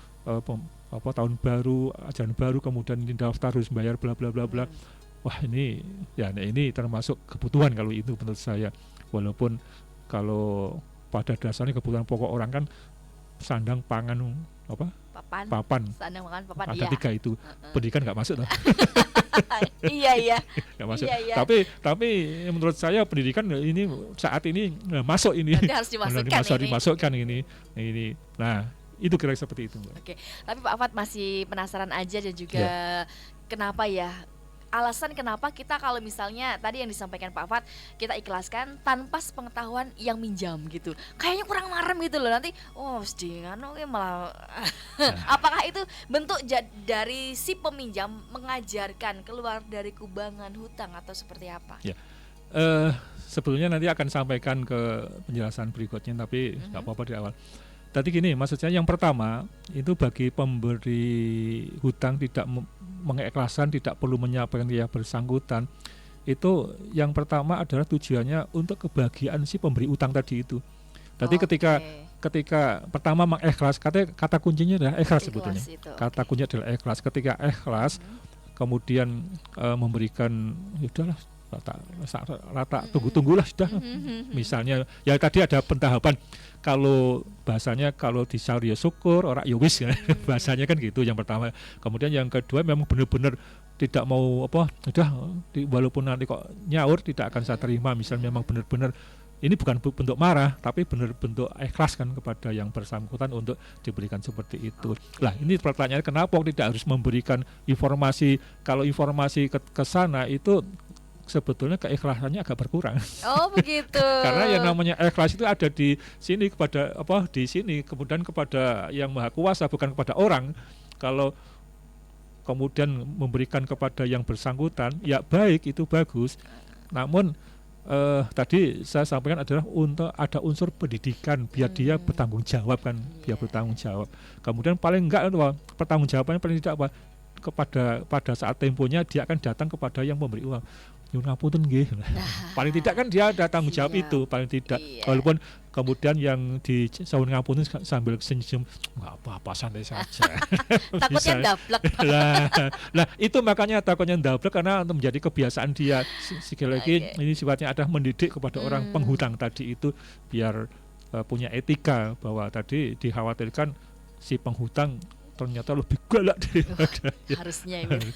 tahun baru, ajaran baru, kemudian ini daftar harus bayar bla bla bla bla. Wah, ini termasuk kebutuhan kalau itu menurut saya. Walaupun kalau pada dasarnya kebutuhan pokok orang kan sandang pangan papan. Sandang pangan papan, ada 3 itu. Pendidikan nggak masuk. Iya iya. Nggak masuk. Iya iya. Tapi menurut saya pendidikan ini saat ini masuk ini. Nanti harus Benar, dimasukkan ini. dimasukkan ini. Nah, itu kira seperti itu, Mbak. Oke, tapi Pak Afat masih penasaran aja dan juga kenapa ya? Alasan kenapa kita kalau misalnya tadi yang disampaikan Pak Afat kita ikhlaskan tanpa sepengetahuan yang minjam gitu, kayaknya kurang marem gitu loh nanti. Oh, sedingan oke malah. Apakah itu bentuk dari si peminjam mengajarkan keluar dari kubangan hutang atau seperti apa? Ya. Sebelumnya nanti akan sampaikan ke penjelasan berikutnya, tapi nggak apa-apa di awal. Tadi gini, maksudnya yang pertama itu bagi pemberi hutang tidak mengikhlaskan, tidak perlu menyampaikan yang bersangkutan. Itu yang pertama adalah tujuannya untuk kebahagiaan si pemberi utang tadi itu. Tadi ketika pertama mengikhlas, kata kuncinya adalah ikhlas sebetulnya. Kata kuncinya adalah ikhlas. Ketika ikhlas, kemudian memberikan, yaudahlah, rata tunggulah sudah. Misalnya, ya tadi ada pentahapan. Kalau bahasanya kalau disaur ya syukur, orang ya wis kan. Bahasanya kan gitu yang pertama. Kemudian yang kedua memang benar-benar tidak mau walaupun nanti kok nyaur tidak akan saya terima. Misalnya memang benar-benar ini bukan bentuk marah, tapi benar bentuk ikhlas kan kepada yang bersangkutan untuk diberikan seperti itu. Lah ini pertanyaannya kenapa tidak harus memberikan informasi? Kalau informasi ke sana itu sebetulnya keikhlasannya agak berkurang. Oh begitu. Karena yang namanya ikhlas itu ada di sini kepada di sini, kemudian kepada yang maha kuasa, bukan kepada orang. Kalau kemudian memberikan kepada yang bersangkutan, ya baik, itu bagus. Namun tadi saya sampaikan adalah untuk ada unsur pendidikan biar dia bertanggung jawab kan, biar bertanggung jawab. Kemudian paling enggak pertanggung jawabannya paling tidak pada saat temponya dia akan datang kepada yang memberi uang. Nyuwun ngapunten nggih. Paling tidak kan dia ada tanggung jawab itu, paling tidak. Walaupun kemudian yang di sawun ngapunten sambil senyum, enggak apa-apa santai saja. Takutnya ndablek. Nah, itu makanya takutnya ndablek karena menjadi kebiasaan dia. Sekali lagi ini sifatnya adalah mendidik kepada orang penghutang tadi itu biar punya etika bahwa tadi dikhawatirkan si penghutang ternyata lebih galak daripada harusnya ini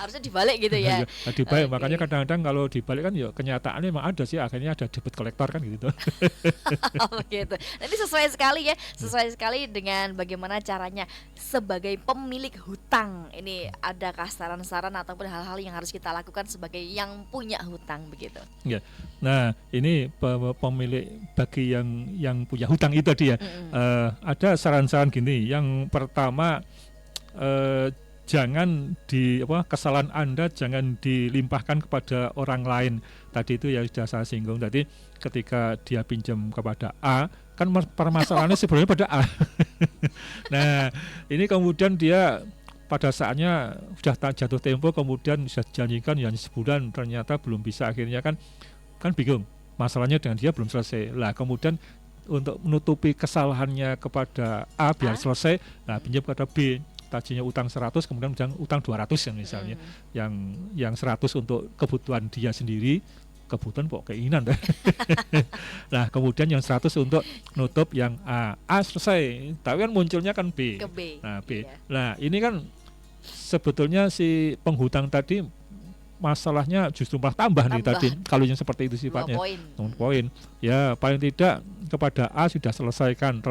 harusnya dibalik gitu ya. Dibalik, makanya kadang-kadang kalau dibalik kan ya kenyataannya memang ada sih, akhirnya ada debit kolektor kan gitu. Gitu. Nanti sesuai sekali dengan bagaimana caranya sebagai pemilik hutang. Ini adakah saran-saran ataupun hal-hal yang harus kita lakukan sebagai yang punya hutang begitu? Ya. Nah, ini pemilik bagi yang punya hutang itu dia. Ada saran-saran gini. Yang pertama, jangan kesalahan Anda jangan dilimpahkan kepada orang lain. Tadi itu ya sudah saya singgung tadi, ketika dia pinjam kepada A, kan permasalahannya sebenarnya pada A. Nah, ini kemudian dia pada saatnya sudah jatuh tempo, kemudian sudah dijanjikan yang sebulan ternyata belum bisa, akhirnya kan bingung, masalahnya dengan dia belum selesai. Lah kemudian untuk menutupi kesalahannya kepada A biar selesai, nah pinjam kepada B, tadinya utang 100 kemudian utang 200 yang misalnya, yang 100 untuk kebutuhan dia sendiri, kebutuhan pokok keinginan. Nah kemudian yang 100 untuk nutup yang A selesai, tapi kan munculnya kan B. Nah B. Iya. Nah ini kan sebetulnya si penghutang tadi masalahnya justru malah tambah nih tadi kalau yang seperti itu sifatnya. Poin. Ya paling tidak kepada A sudah terselesaikan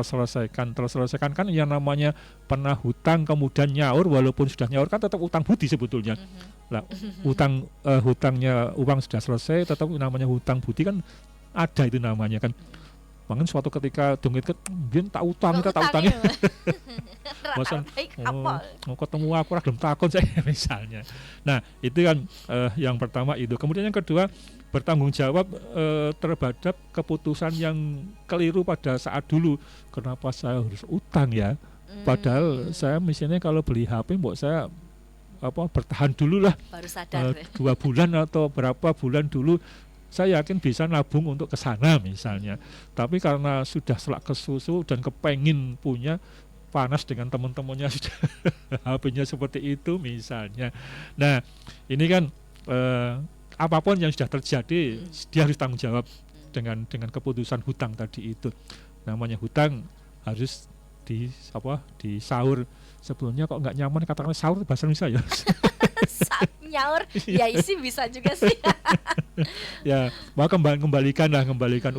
kan yang namanya pernah hutang kemudian nyaur, walaupun sudah nyaur kan tetap utang budi sebetulnya. Lah hutangnya uang sudah selesai, tetap namanya hutang budi kan ada itu namanya kan. Mungkin suatu ketika dongit biyen tak utang bosan ketemu aku ora gelem takon saya misalnya. Nah, itu kan yang pertama itu. Kemudian yang kedua, bertanggung jawab terhadap keputusan yang keliru pada saat dulu. Kenapa saya harus utang ya? Padahal saya misalnya kalau beli HP mbok saya bertahan dulu lah. Baru sadar 2 bulan atau berapa bulan dulu. Saya yakin bisa nabung untuk ke sana misalnya. Tapi karena sudah selak ke susu dan kepengin punya, panas dengan teman-temannya sudah HP-nya seperti itu misalnya. Nah, ini kan apapun yang sudah terjadi dia harus tanggung jawab dengan keputusan hutang tadi itu. Namanya hutang harus disaur. Sebelumnya kok nggak nyaman katakan sahur bahasa Indonesia ya. nyaur, ya isi bisa juga sih. Ya, mau kembalikan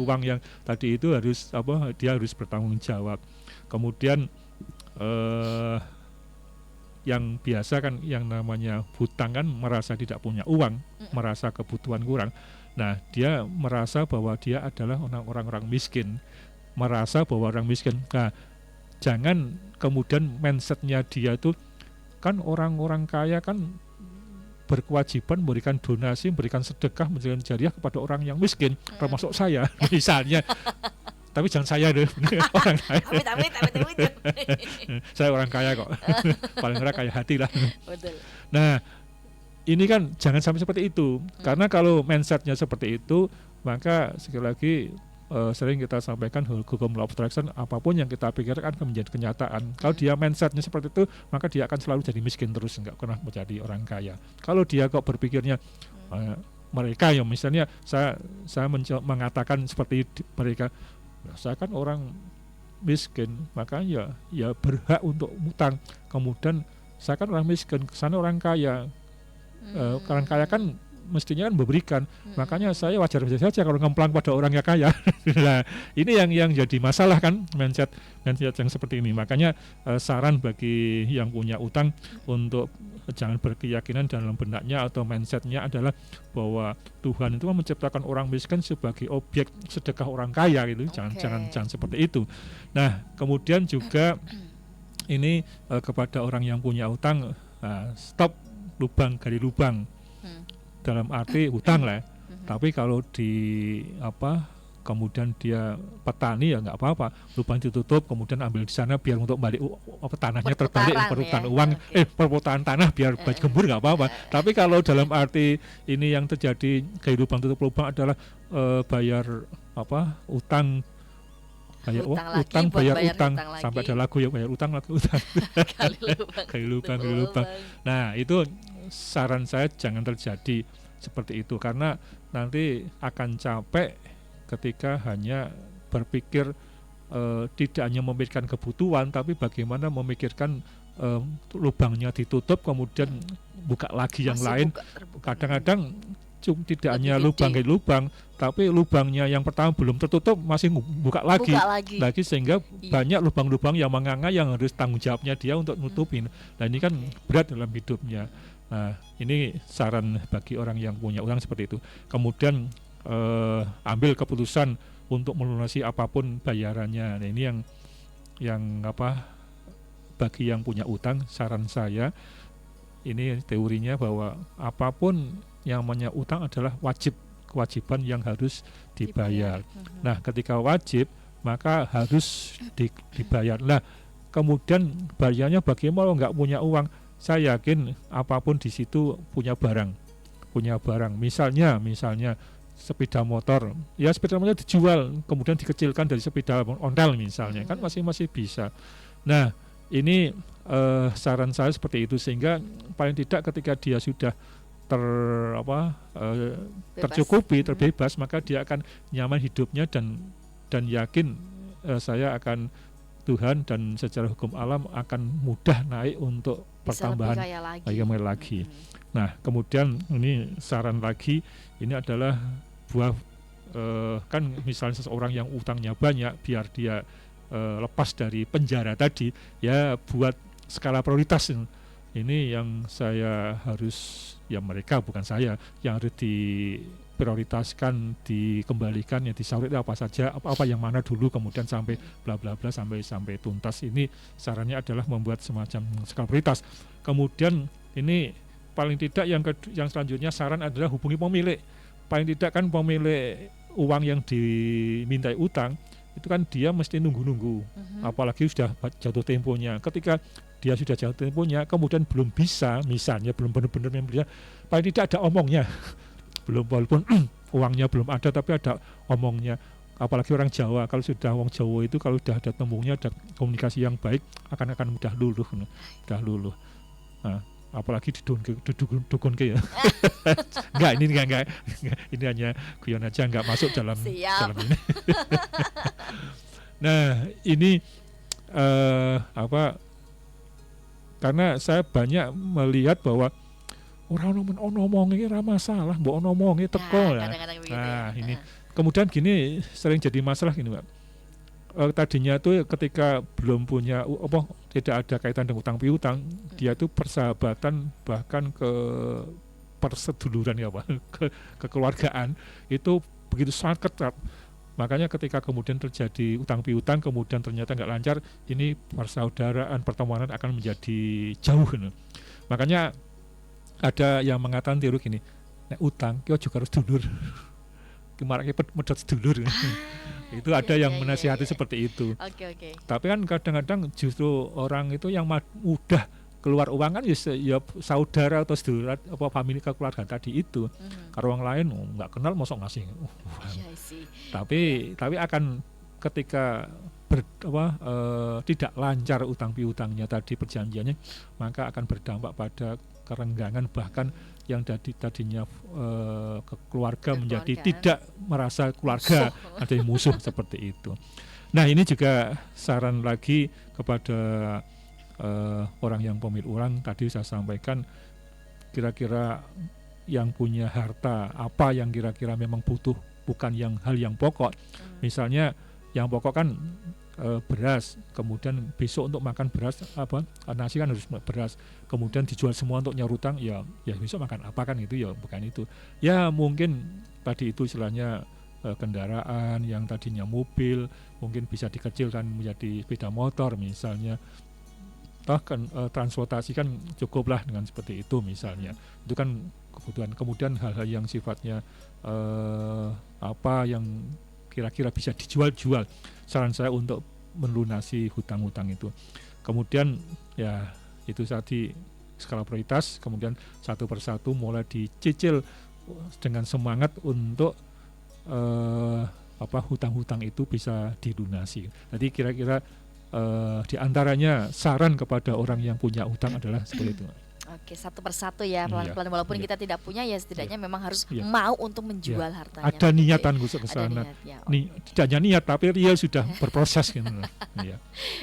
uang yang tadi itu harus dia harus bertanggung jawab. Kemudian yang biasa kan yang namanya hutang kan merasa tidak punya uang, merasa kebutuhan kurang. Nah, dia merasa bahwa dia adalah orang-orang miskin, merasa bahwa orang miskin. Nah, jangan kemudian mindsetnya dia tuh kan orang-orang kaya kan berkewajiban memberikan donasi, memberikan sedekah, memberikan jariah kepada orang yang miskin, termasuk saya misalnya. Tapi jangan saya deh, orang kaya. Amit. Saya orang kaya kok, paling nggak kaya hati lah. Betul. Nah, ini kan jangan sampai seperti itu, karena kalau mindsetnya seperti itu, maka sekali lagi sering kita sampaikan hukum law of attraction, apapun yang kita pikirkan akan menjadi kenyataan. Kalau dia mindsetnya seperti itu, maka dia akan selalu jadi miskin terus, nggak pernah menjadi orang kaya. Kalau dia kok berpikirnya mereka yang misalnya saya mengatakan seperti mereka, saya kan orang miskin, makanya ya berhak untuk utang. Kemudian saya kan orang miskin, kesana orang kaya. Orang kaya kan mestinya kan memberikan, makanya saya wajar saja kalau ngemplang pada orang yang kaya. Nah, ini yang jadi masalah kan, mindset yang seperti ini. Makanya saran bagi yang punya utang untuk jangan berkeyakinan dalam benaknya atau mindsetnya adalah bahwa Tuhan itu menciptakan orang miskin sebagai objek sedekah orang kaya gitu. Jangan seperti itu. Nah, kemudian juga ini kepada orang yang punya utang, stop lubang gali lubang. Dalam arti hutang lah. Tapi kalau kemudian dia petani ya nggak apa-apa, lubang ditutup kemudian ambil di sana biar untuk balik tanahnya terbalik, perputaran uang, perputaran tanah biar gembur nggak apa-apa. Tapi kalau dalam arti ini yang terjadi kayak lubang tutup lubang adalah bayar utang, bayar utang sampai ada lagu ya, bayar utang kali lubang. Nah, itu saran saya jangan terjadi seperti itu, karena nanti akan capek ketika hanya berpikir tidak hanya memikirkan kebutuhan, tapi bagaimana memikirkan lubangnya ditutup kemudian buka lagi yang lain. Kadang-kadang tidak hanya lubang, tapi lubangnya yang pertama belum tertutup masih buka lagi sehingga banyak lubang-lubang yang menganga yang harus tanggung jawabnya dia untuk nutupin. Nah, ini kan berat dalam hidupnya. Nah, ini saran bagi orang yang punya utang seperti itu. Kemudian ambil keputusan untuk melunasi apapun bayarannya. Nah, ini yang bagi yang punya utang, saran saya ini teorinya bahwa apapun yang namanya utang adalah kewajiban yang harus dibayar. Nah, ketika wajib maka harus dibayar. Nah, kemudian bayarnya bagaimana nggak punya uang? Saya yakin apapun di situ punya barang. Misalnya sepeda motor, ya sepeda motor dijual, kemudian dikecilkan dari sepeda ontel misalnya, kan masih bisa. Nah, ini saran saya seperti itu, sehingga paling tidak ketika dia sudah tercukupi, terbebas, maka dia akan nyaman hidupnya dan yakin saya akan Tuhan dan secara hukum alam akan mudah naik untuk pertambahan lagi. Nah, kemudian ini saran lagi, ini adalah buah kan misalnya seseorang yang utangnya banyak, biar dia lepas dari penjara tadi, ya buat skala prioritas. Ini yang saya harus, ya mereka bukan saya, yang harus diprioritaskan, dikembalikan, yang disauri apa saja, apa yang mana dulu, kemudian sampai bla bla bla sampai tuntas. Ini sarannya adalah membuat semacam skala prioritas. Kemudian ini paling tidak yang selanjutnya saran adalah hubungi pemilik. Paling tidak kan pemilik uang yang dimintai utang itu kan dia mesti nunggu-nunggu, apalagi sudah jatuh temponya. Ketika dia sudah jatuh temponya, kemudian belum bisa, misalnya belum benar-benar membelinya, paling tidak ada omongnya. Belum, walaupun uangnya belum ada, tapi ada omongnya. Apalagi orang Jawa, kalau sudah orang Jawa itu kalau sudah ada tembungnya, ada komunikasi yang baik, akan mudah luluh. Nah, apalagi didukun ke ya. Enggak, ini hanya guyon aja, enggak masuk dalam ini. Nah, ini karena saya banyak melihat bahwa Ora ono omongi ora masalah, mbok ono omongi teko lah. kadang-kadang begitu Nah, ya. ini kemudian gini sering jadi masalah gini, Mbak. Tadinya tuh ketika belum punya tidak ada kaitan dengan utang piutang, dia tuh persahabatan bahkan ke perseduluran ya Pak, kekeluargaan itu begitu sangat ketat. Makanya ketika kemudian terjadi utang piutang kemudian ternyata nggak lancar, ini persaudaraan pertemanan akan menjadi jauh. Makanya ada yang mengatakan teori gini, nek utang kyo juga harus dulur. Kemarin medot sedulur. Itu ada yang menasihati seperti itu. Oke. Tapi kan kadang-kadang justru orang itu yang mudah keluar uang kan ya saudara atau sedulur apa famili kekeluargaan tadi itu. Kalau orang lain nggak kenal mosok ngasih. Tapi akan ketika tidak lancar utang piutangnya tadi perjanjiannya, maka akan berdampak pada kerenggangan, bahkan yang tadinya keluarga menjadi tidak merasa keluarga, ada yang musuh seperti itu. Nah, ini juga saran lagi kepada orang yang pemilik uang tadi saya sampaikan, kira-kira yang punya harta apa yang kira-kira memang butuh, bukan hal yang pokok. Misalnya yang pokok kan beras, kemudian besok untuk makan beras nasi kan harus beras, kemudian dijual semua untuk nyaur utang, ya besok makan apa kan, itu ya bukan itu. Ya mungkin tadi itu istilahnya kendaraan yang tadinya mobil mungkin bisa dikecilkan menjadi sepeda motor misalnya. Kan transportasi kan cukuplah dengan seperti itu misalnya. Itu kan kebutuhan. Kemudian hal-hal yang sifatnya yang kira-kira bisa dijual-jual, saran saya untuk melunasi hutang-hutang itu. Kemudian ya itu tadi skala prioritas, kemudian satu persatu mulai dicicil dengan semangat untuk hutang-hutang itu bisa dilunasi. Jadi kira-kira di antaranya saran kepada orang yang punya hutang adalah seperti itu. Oke, satu persatu ya, pelan-pelan. Walaupun kita tidak punya, ya setidaknya memang harus mau untuk menjual hartanya. Ada niatan gue ke sana. Tidak hanya niat, tapi real sudah berproses gitu.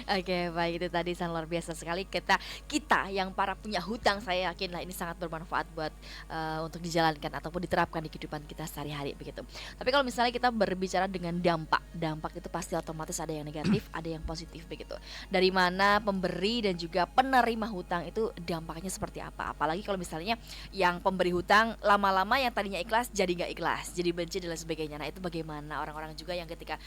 Oke, baik, itu tadi sangat luar biasa sekali. Kita yang para punya hutang, saya yakinlah ini sangat bermanfaat buat untuk dijalankan ataupun diterapkan di kehidupan kita sehari-hari begitu. Tapi kalau misalnya kita berbicara dengan dampak itu pasti otomatis ada yang negatif, ada yang positif begitu. Dari mana pemberi dan juga penerima hutang itu dampaknya seperti apa? Apalagi kalau misalnya yang pemberi hutang lama-lama yang tadinya ikhlas jadi nggak ikhlas, jadi benci dan lain sebagainya. Nah, itu bagaimana orang-orang juga yang ketika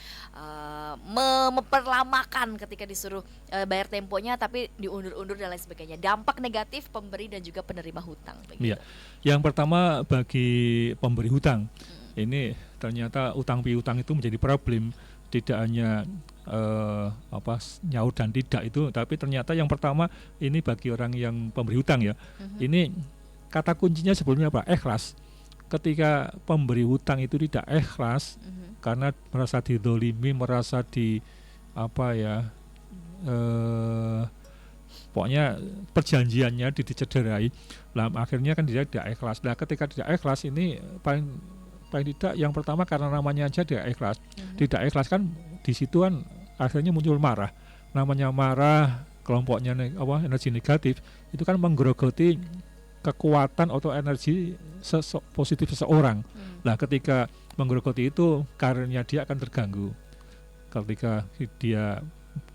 memperlamakan ketika disuruh bayar temponya tapi diundur-undur dan lain sebagainya. Dampak negatif pemberi dan juga penerima hutang begitu. Yang pertama bagi pemberi hutang, ini ternyata utang piutang itu menjadi problem. Tidak hanya nyaur dan tidak itu, tapi ternyata yang pertama ini bagi orang yang pemberi hutang ya, ini kata kuncinya sebelumnya apa? Ikhlas. Ketika pemberi hutang itu tidak ikhlas karena merasa didolimi, merasa pokoknya perjanjiannya dicederai, akhirnya kan dia tidak ikhlas. Nah, ketika tidak ikhlas ini paling tidak yang pertama karena namanya aja tidak ikhlas. Tidak ikhlas kan di situ kan akhirnya muncul marah. Namanya marah, kelompoknya energi negatif itu kan menggerogoti kekuatan atau energi positif seseorang. Nah, ketika menggerogoti itu karirnya dia akan terganggu. Ketika dia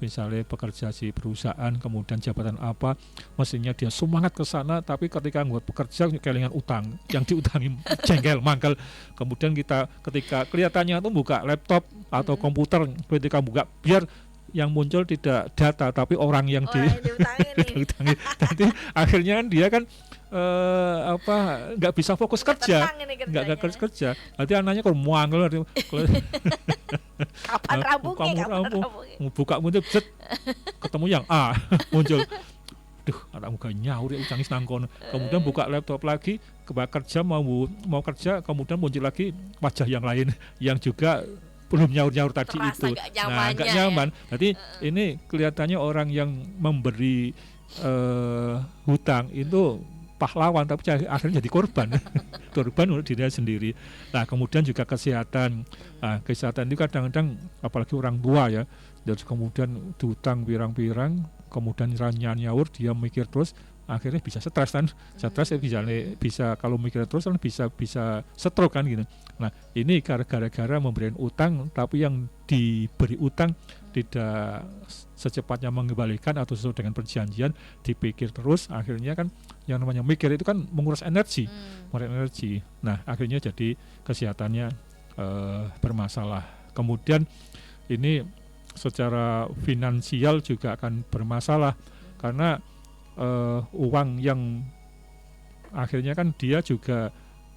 misalnya bekerja di perusahaan, kemudian jabatan apa, mestinya dia semangat ke sana, tapi ketika buat bekerja kelingan utang, yang diutangi jengkel, mangkel. Kemudian ketika kelihatannya tuh buka laptop atau komputer, ketika buka biar yang muncul tidak data tapi orang yang diutangi. Nanti akhirnya dia kan nggak bisa fokus kerja, nggak kerja. Nanti anaknya kalau muangkel kapan rampung buka muncul ketemu yang A muncul, anak muka nyaur ya utangis nangkon. Kemudian buka laptop lagi, kerja mau kerja, kemudian muncul lagi wajah yang lain yang juga belum nyaur tadi itu. Nggak nyaman. Jadi ini kelihatannya orang yang memberi hutang itu pahlawan, tapi akhirnya jadi korban. Korban untuk dirinya sendiri. Nah, kemudian juga kesehatan. Nah, kesehatan itu kadang-kadang apalagi orang tua ya, dan kemudian diutang pirang-pirang, kemudian nyaur dia mikir terus, akhirnya bisa stres kan, stres bisa kalau mikir terus kan bisa stroke kan gitu. Nah ini gara-gara memberikan utang, tapi yang diberi utang tidak secepatnya mengembalikan atau sesuai dengan perjanjian, dipikir terus, akhirnya kan yang namanya mikir itu kan menguras energi. Nah akhirnya jadi kesehatannya bermasalah. Kemudian ini secara finansial juga akan bermasalah karena uang yang akhirnya kan dia juga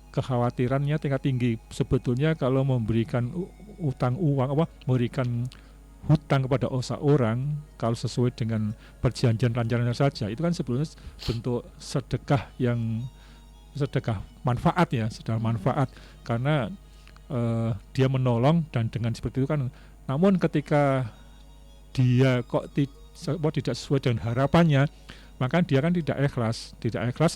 kekhawatirannya tingkat tinggi. Sebetulnya kalau memberikan memberikan hutang kepada seseorang kalau sesuai dengan perjanjian rancangannya saja, itu kan sebetulnya bentuk sedekah manfaat ya, sedekah manfaat karena dia menolong dan dengan seperti itu kan. Namun ketika dia kok tidak sesuai dengan harapannya, maka dia kan tidak ikhlas,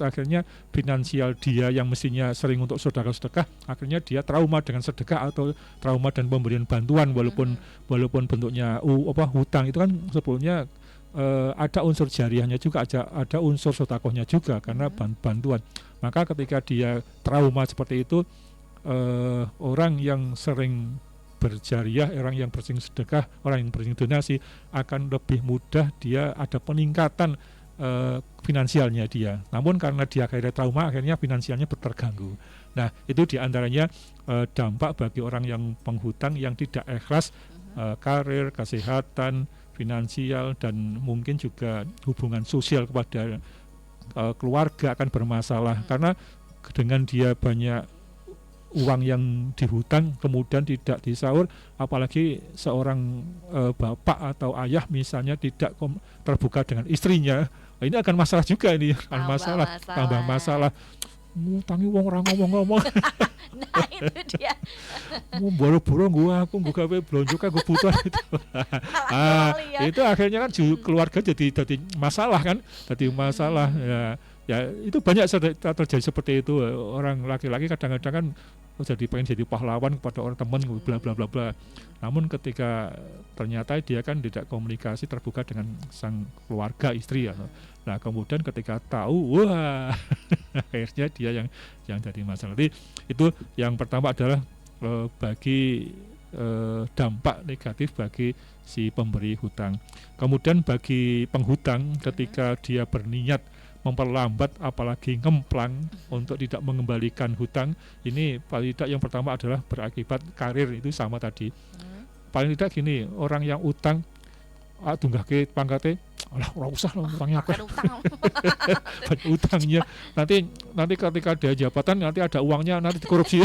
akhirnya finansial dia yang mestinya sering untuk sedekah, akhirnya dia trauma dengan sedekah atau trauma dan pemberian bantuan walaupun bentuknya hutang. Itu kan sebetulnya ada unsur jariahnya juga, ada unsur sedekahnya juga karena bantuan. Maka ketika dia trauma seperti itu, orang yang sering berjariah, orang yang bersing sedekah, orang yang bersing donasi akan lebih mudah dia ada peningkatan finansialnya dia. Namun karena dia akhirnya trauma, akhirnya finansialnya terganggu. Nah itu diantaranya dampak bagi orang yang penghutang yang tidak ikhlas, karir, kesehatan, finansial, dan mungkin juga hubungan sosial kepada keluarga akan bermasalah karena dengan dia banyak uang yang dihutang kemudian tidak disaur, apalagi seorang bapak atau ayah misalnya tidak terbuka dengan istrinya, ini akan masalah juga, ini akan tambah masalah. Ngutangi uang orang ngomong-ngomong. Nah itu dia. Boro-boro aku gawe blonjo gue butuh itu. Itu akhirnya kan keluarga jadi masalah kan, ya itu banyak terjadi seperti itu. Orang laki-laki kadang-kadang kan pengen jadi pahlawan kepada orang teman, bla bla bla bla. Namun ketika ternyata dia kan tidak komunikasi terbuka dengan sang keluarga, istri ya. Nah kemudian ketika tahu, wah akhirnya dia yang jadi masalah. Jadi itu yang pertama adalah bagi dampak negatif bagi si pemberi hutang. Kemudian bagi penghutang, ketika dia berniat memperlambat apalagi ngemplang untuk tidak mengembalikan hutang, ini paling tidak yang pertama adalah berakibat karir itu sama tadi. Paling tidak gini, orang yang utang tunggahke pangkate, alah ora usah lah utangnya akeh. Utangnya nanti ketika ada jabatan nanti ada uangnya nanti dikorupsi.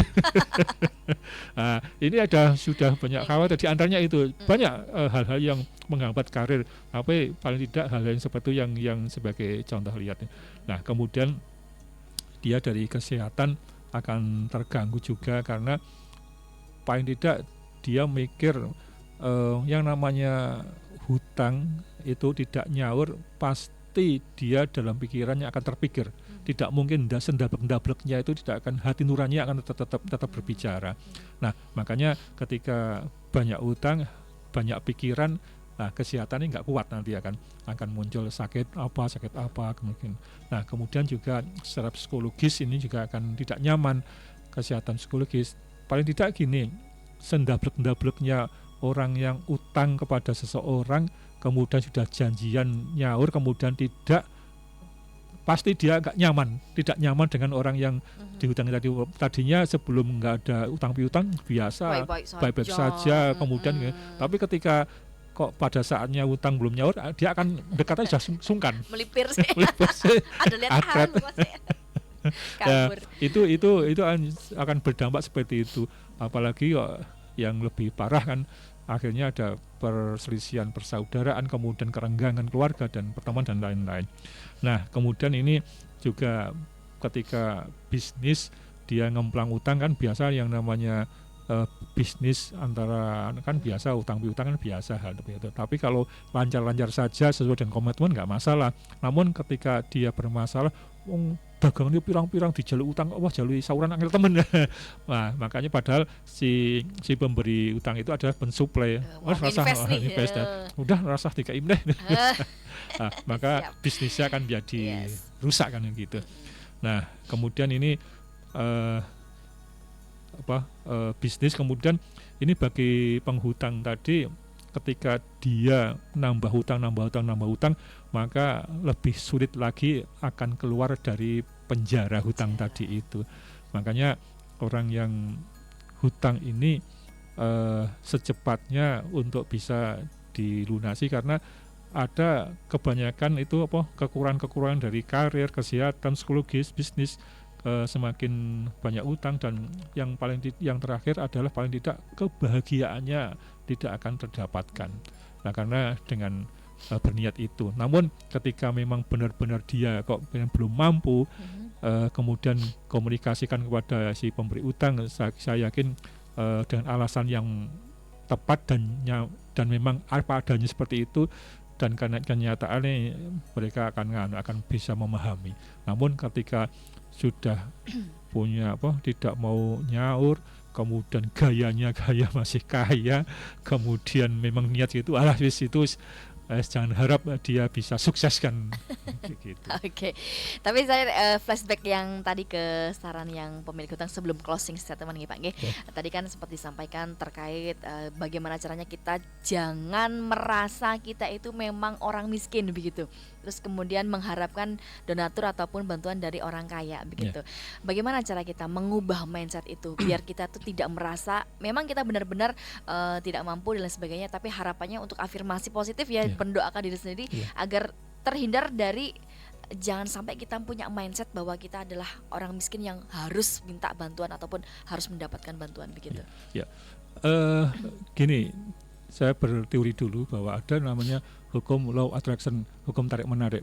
Nah, ini sudah banyak khawatir, di antaranya itu banyak hal-hal yang menghambat karir, tapi paling tidak hal-hal yang seperti itu yang sebagai contoh lihat. Nah kemudian dia dari kesehatan akan terganggu juga karena paling tidak dia mikir yang namanya hutang itu tidak nyaur, pasti dia dalam pikirannya akan terpikir. Tidak mungkin sendablek-ndableknya itu tidak akan, hati nuraninya akan tetap berbicara. Nah makanya ketika banyak utang, banyak pikiran, nah kesehatannya nggak kuat, nanti akan muncul sakit apa mungkin. Nah kemudian juga secara psikologis ini juga akan tidak nyaman, kesehatan psikologis. Paling tidak gini, sendablek-ndableknya orang yang utang kepada seseorang, kemudian sudah janjian nyaur, kemudian tidak, pasti dia tidak nyaman dengan orang yang dihutangi tadi. Tadinya sebelum nggak ada utang piutang biasa, baik-baik saja, kemudian tapi ketika kok pada saatnya utang belum nyaur, dia akan dekatnya sudah sungkan, melipir sih. Ada lihat kabur. Itu akan berdampak seperti itu. Apalagi yang lebih parah kan, akhirnya ada perselisihan persaudaraan, kemudian kerenggangan keluarga dan pertemanan dan lain-lain. Nah kemudian ini juga ketika bisnis dia ngemplang utang kan, biasa yang namanya bisnis antara kan biasa utang piutang kan biasa hal seperti itu. Tapi kalau lancar-lancar saja sesuai dengan komitmen nggak masalah. Namun ketika dia bermasalah, dagangannya pirang-pirang dijaluk utang, wah jaluk sauran angel temen. Nah, makanya padahal si pemberi utang itu adalah pensuplai. Rasa invest. Udah rasa dikai deh. Nah, maka bisnisnya akan jadi rusak kan gitu. Nah, kemudian ini bisnis, kemudian ini bagi penghutang tadi, ketika dia nambah hutang, maka lebih sulit lagi akan keluar dari penjara hutang tadi itu. Makanya orang yang hutang ini secepatnya untuk bisa dilunasi, karena ada kebanyakan itu kekurangan dari karir, kesehatan, psikologis, bisnis. Semakin banyak utang, dan yang terakhir adalah paling tidak kebahagiaannya tidak akan terdapatkan. Nah, karena dengan berniat itu. Namun ketika memang benar-benar dia kok belum mampu, kemudian komunikasikan kepada si pemberi utang, saya yakin dengan alasan yang tepat dan memang apa adanya seperti itu, dan karena kenyataannya mereka akan bisa memahami. Namun ketika sudah punya tidak mau nyaur, kemudian gaya masih kaya, kemudian memang niat itu jangan harap dia bisa sukses kan. Gitu. Oke. Tapi saya flashback yang tadi ke saran yang pemilik hutang sebelum closing statement nih Pak nggih. Tadi kan sempat disampaikan terkait bagaimana caranya kita jangan merasa kita itu memang orang miskin begitu. Terus kemudian mengharapkan donatur ataupun bantuan dari orang kaya begitu. Bagaimana cara kita mengubah mindset itu biar kita tuh tidak merasa memang kita benar-benar tidak mampu dan lain sebagainya, tapi harapannya untuk afirmasi positif mendoakan diri sendiri agar terhindar dari jangan sampai kita punya mindset bahwa kita adalah orang miskin yang harus minta bantuan ataupun harus mendapatkan bantuan begitu. Gini, saya berteori dulu bahwa ada namanya hukum law attraction, hukum tarik menarik.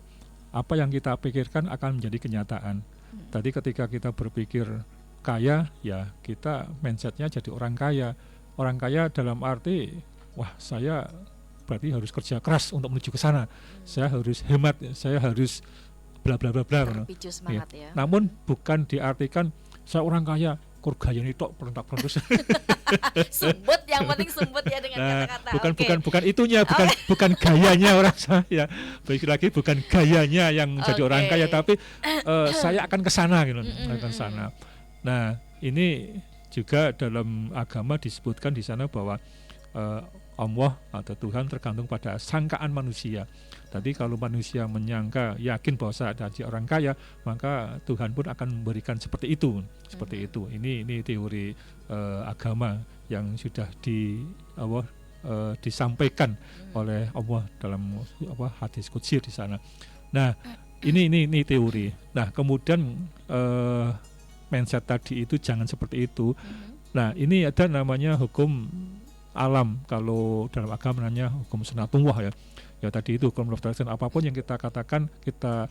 Apa yang kita pikirkan akan menjadi kenyataan. Tadi ketika kita berpikir kaya, ya kita mindsetnya jadi orang kaya. Orang kaya dalam arti, wah saya berarti harus kerja keras untuk menuju ke sana. Saya harus hemat, saya harus bla bla bla bla. Terpicu semangat ya. Namun bukan diartikan saya orang kaya, kur gayane tok perentak-perentus. Sumbut, yang penting sumbut ya dengan kata-kata. Bukan itunya, bukan gayanya orang saya. Baik lagi bukan gayanya yang jadi orang kaya, tapi saya akan ke sana gitu, akan sana. Nah, ini juga dalam agama disebutkan di sana bahwa Allah atau Tuhan tergantung pada sangkaan manusia. Tadi kalau manusia menyangka, yakin bahwa saya ada orang kaya, maka Tuhan pun akan memberikan seperti itu. Ini teori agama yang sudah disampaikan oleh Allah dalam hadis qudsi di sana. Nah, ini teori. Nah, kemudian mindset tadi itu jangan seperti itu. Nah, ini ada namanya hukum alam, kalau dalam agama namanya hukum sunatullah ya. Ya tadi itu hukum lafazan, apapun yang kita katakan, kita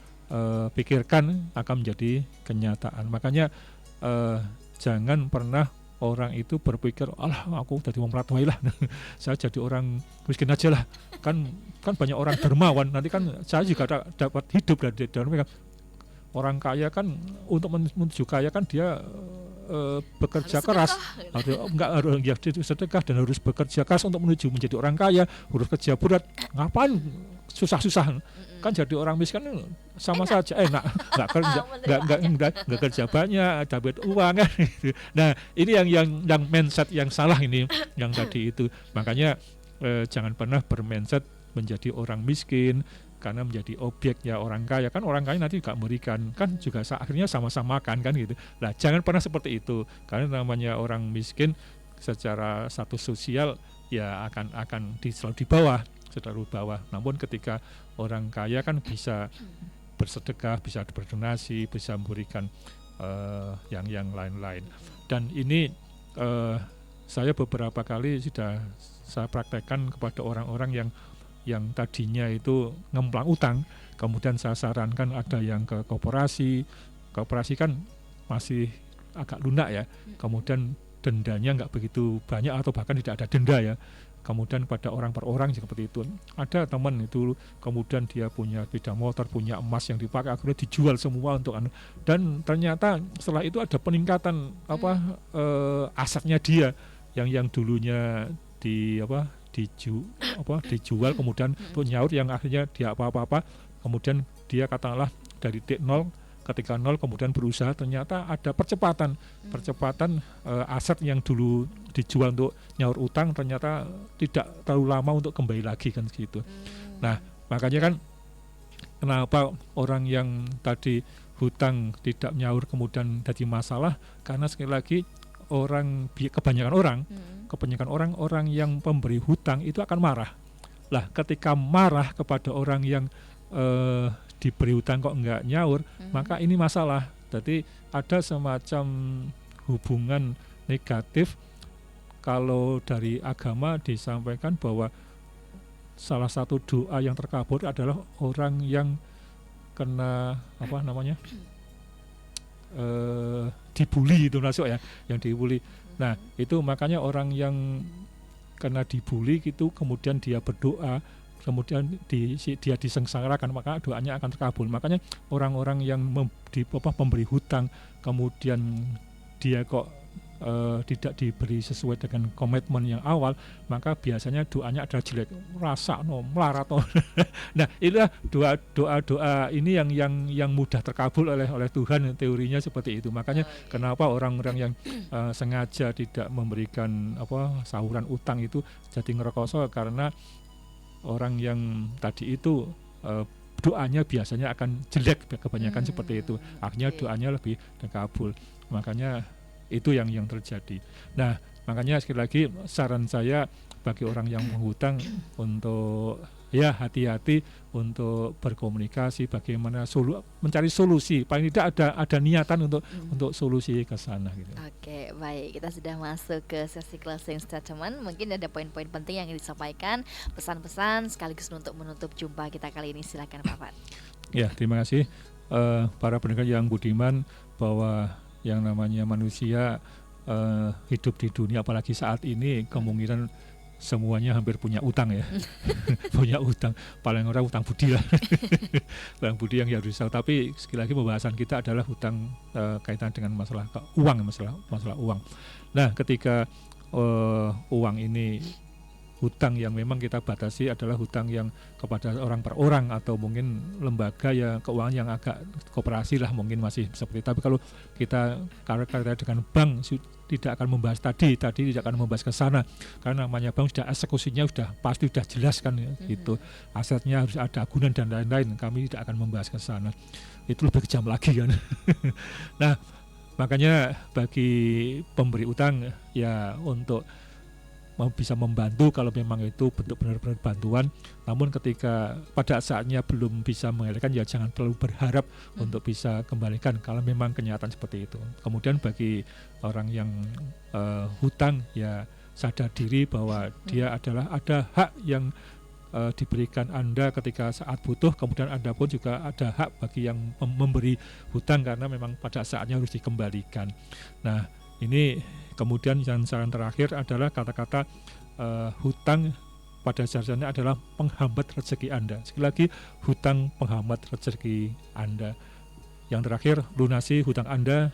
pikirkan akan menjadi kenyataan. Makanya jangan pernah orang itu berpikir, alah aku jadi wong ratwai lah, saya jadi orang miskin aja lah. Kan banyak orang dermawan, nanti kan saya juga dapat hidup dari mereka. Orang kaya kan untuk menuju kaya kan dia bekerja keras, harus sedekah dan harus bekerja keras untuk menuju menjadi orang kaya, harus kerja berat. Ngapain susah-susah? Kan jadi orang miskin sama saja enak, nggak kerja banyak, dapat uang kan. Nah, ini yang mindset yang salah ini, yang tadi itu. Makanya jangan pernah bermindset menjadi orang miskin karena menjadi objeknya orang kaya. Kan orang kaya nanti juga memberikan, kan juga akhirnya sama-sama makan kan gitu. Nah, jangan pernah seperti itu, karena namanya orang miskin secara status sosial ya akan selalu di bawah. Namun ketika orang kaya kan bisa bersedekah, bisa berdonasi, bisa memberikan yang lain-lain. Dan ini saya beberapa kali sudah saya praktekkan kepada orang-orang yang tadinya itu ngemplang utang, kemudian saya sarankan ada yang ke koperasi kan masih agak lunak ya, kemudian dendanya nggak begitu banyak atau bahkan tidak ada denda ya. Kemudian pada orang per orang seperti itu. Ada teman itu kemudian dia punya sepeda motor, punya emas yang dipakai, akhirnya dijual semua untuk dan ternyata setelah itu ada peningkatan asetnya dia yang dulunya dijual kemudian untuk nyaur yang akhirnya dia apa-apa, kemudian dia katakanlah dari nol ketika nol kemudian berusaha, ternyata ada percepatan aset yang dulu dijual untuk nyaur utang ternyata tidak terlalu lama untuk kembali lagi kan gitu. Nah makanya kan kenapa orang yang tadi hutang tidak nyaur kemudian jadi masalah, karena sekali lagi kebanyakan orang yang pemberi hutang itu akan marah. Lah ketika marah kepada orang yang diberi hutang kok enggak nyaur, maka ini masalah. Jadi ada semacam hubungan negatif. Kalau dari agama disampaikan bahwa salah satu doa yang terkabul adalah orang yang kena dibully itu masuk ya, yang dibully. Nah itu makanya orang yang kena dibully gitu kemudian dia berdoa, kemudian dia disengsarakan, maka doanya akan terkabul. Makanya orang-orang yang memberi hutang kemudian dia kok tidak diberi sesuai dengan komitmen yang awal, maka biasanya doanya adalah jelek, rasa melarat. Nah itulah doa ini yang mudah terkabul oleh Tuhan, teorinya seperti itu. Makanya kenapa orang-orang yang sengaja tidak memberikan sahuran utang itu jadi ngerekoso, karena orang yang tadi itu doanya biasanya akan jelek, kebanyakan seperti itu, akhirnya doanya lebih terkabul. Makanya itu yang terjadi. Nah makanya sekali lagi saran saya bagi orang yang menghutang untuk ya hati-hati untuk berkomunikasi, bagaimana mencari solusi, paling tidak ada niatan untuk solusi ke sana gitu. Oke, baik, kita sudah masuk ke sesi closing statement. Mungkin ada poin-poin penting yang ingin disampaikan, pesan-pesan sekaligus untuk menutup jumpa kita kali ini. Silakan Pak Fat. Ya, terima kasih para pendengar yang budiman, bahwa yang namanya manusia hidup di dunia apalagi saat ini kemungkinan semuanya hampir punya utang ya. Punya utang, paling orang utang budi lah. Utang budi yang harus disahur. Tapi sekali lagi pembahasan kita adalah hutang kaitan dengan masalah uang, masalah uang. Nah ketika uang ini, hutang yang memang kita batasi adalah hutang yang kepada orang per orang atau mungkin lembaga ya keuangan yang agak koperasi lah, mungkin masih seperti itu. Tapi kalau kita karena dengan bank tidak akan membahas tadi tidak akan membahas ke sana, karena namanya bank sudah eksekusinya pasti sudah jelas kan ya, gitu. Asetnya harus ada agunan dan lain-lain, kami tidak akan membahas ke sana, itu lebih kejam lagi kan. Nah makanya bagi pemberi utang ya untuk bisa membantu kalau memang itu bentuk benar-benar bantuan, namun ketika pada saatnya belum bisa mengalihkan ya jangan terlalu berharap untuk bisa kembalikan kalau memang kenyataan seperti itu. Kemudian bagi orang yang hutang ya sadar diri bahwa dia ada hak yang diberikan Anda ketika saat butuh, kemudian Anda pun juga ada hak bagi yang memberi hutang karena memang pada saatnya harus dikembalikan. Nah ini kemudian yang saran terakhir adalah kata-kata hutang pada dasarnya adalah penghambat rezeki Anda. Sekali lagi, hutang penghambat rezeki Anda. Yang terakhir, lunasi hutang Anda,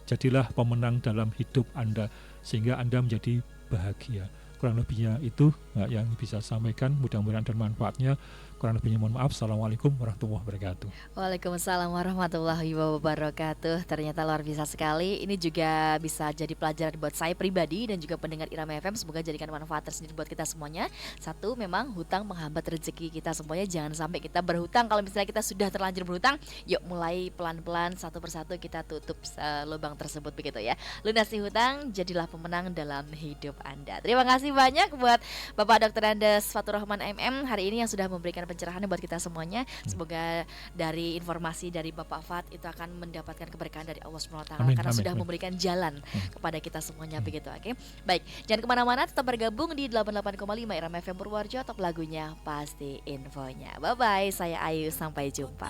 jadilah pemenang dalam hidup Anda sehingga Anda menjadi bahagia. Kurang lebihnya itu yang bisa sampaikan, mudah-mudahan ada manfaatnya. Kurang lebihnya mohon maaf. Assalamualaikum warahmatullahi wabarakatuh. Waalaikumsalam warahmatullahi wabarakatuh. Ternyata luar biasa sekali. Ini juga bisa jadi pelajaran buat saya pribadi dan juga pendengar Irama FM. Semoga jadikan manfaat tersendiri buat kita semuanya. Satu, memang hutang menghambat rezeki kita semuanya. Jangan sampai kita berhutang. Kalau misalnya kita sudah terlanjur berhutang, yuk mulai pelan-pelan satu persatu kita tutup lubang tersebut begitu ya. Lunasi hutang, jadilah pemenang dalam hidup Anda. Terima kasih banyak buat Bapak Dr. Andes Fatur Rahman MM hari ini yang sudah memberikan pencerahan buat kita semuanya. Semoga dari informasi dari Bapak Fat itu akan mendapatkan keberkahan dari Allah SWT karena sudah memberikan jalan kepada kita semuanya begitu. Oke. Baik, jangan kemana-mana, tetap bergabung di 88,5 Irama FM Purworejo. Top lagunya pasti infonya. Bye-bye, saya Ayu, sampai jumpa.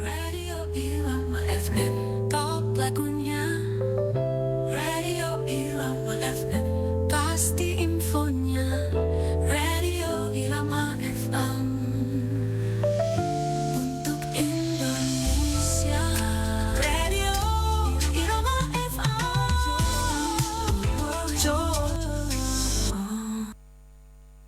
Radio Irama FM, top lagunya.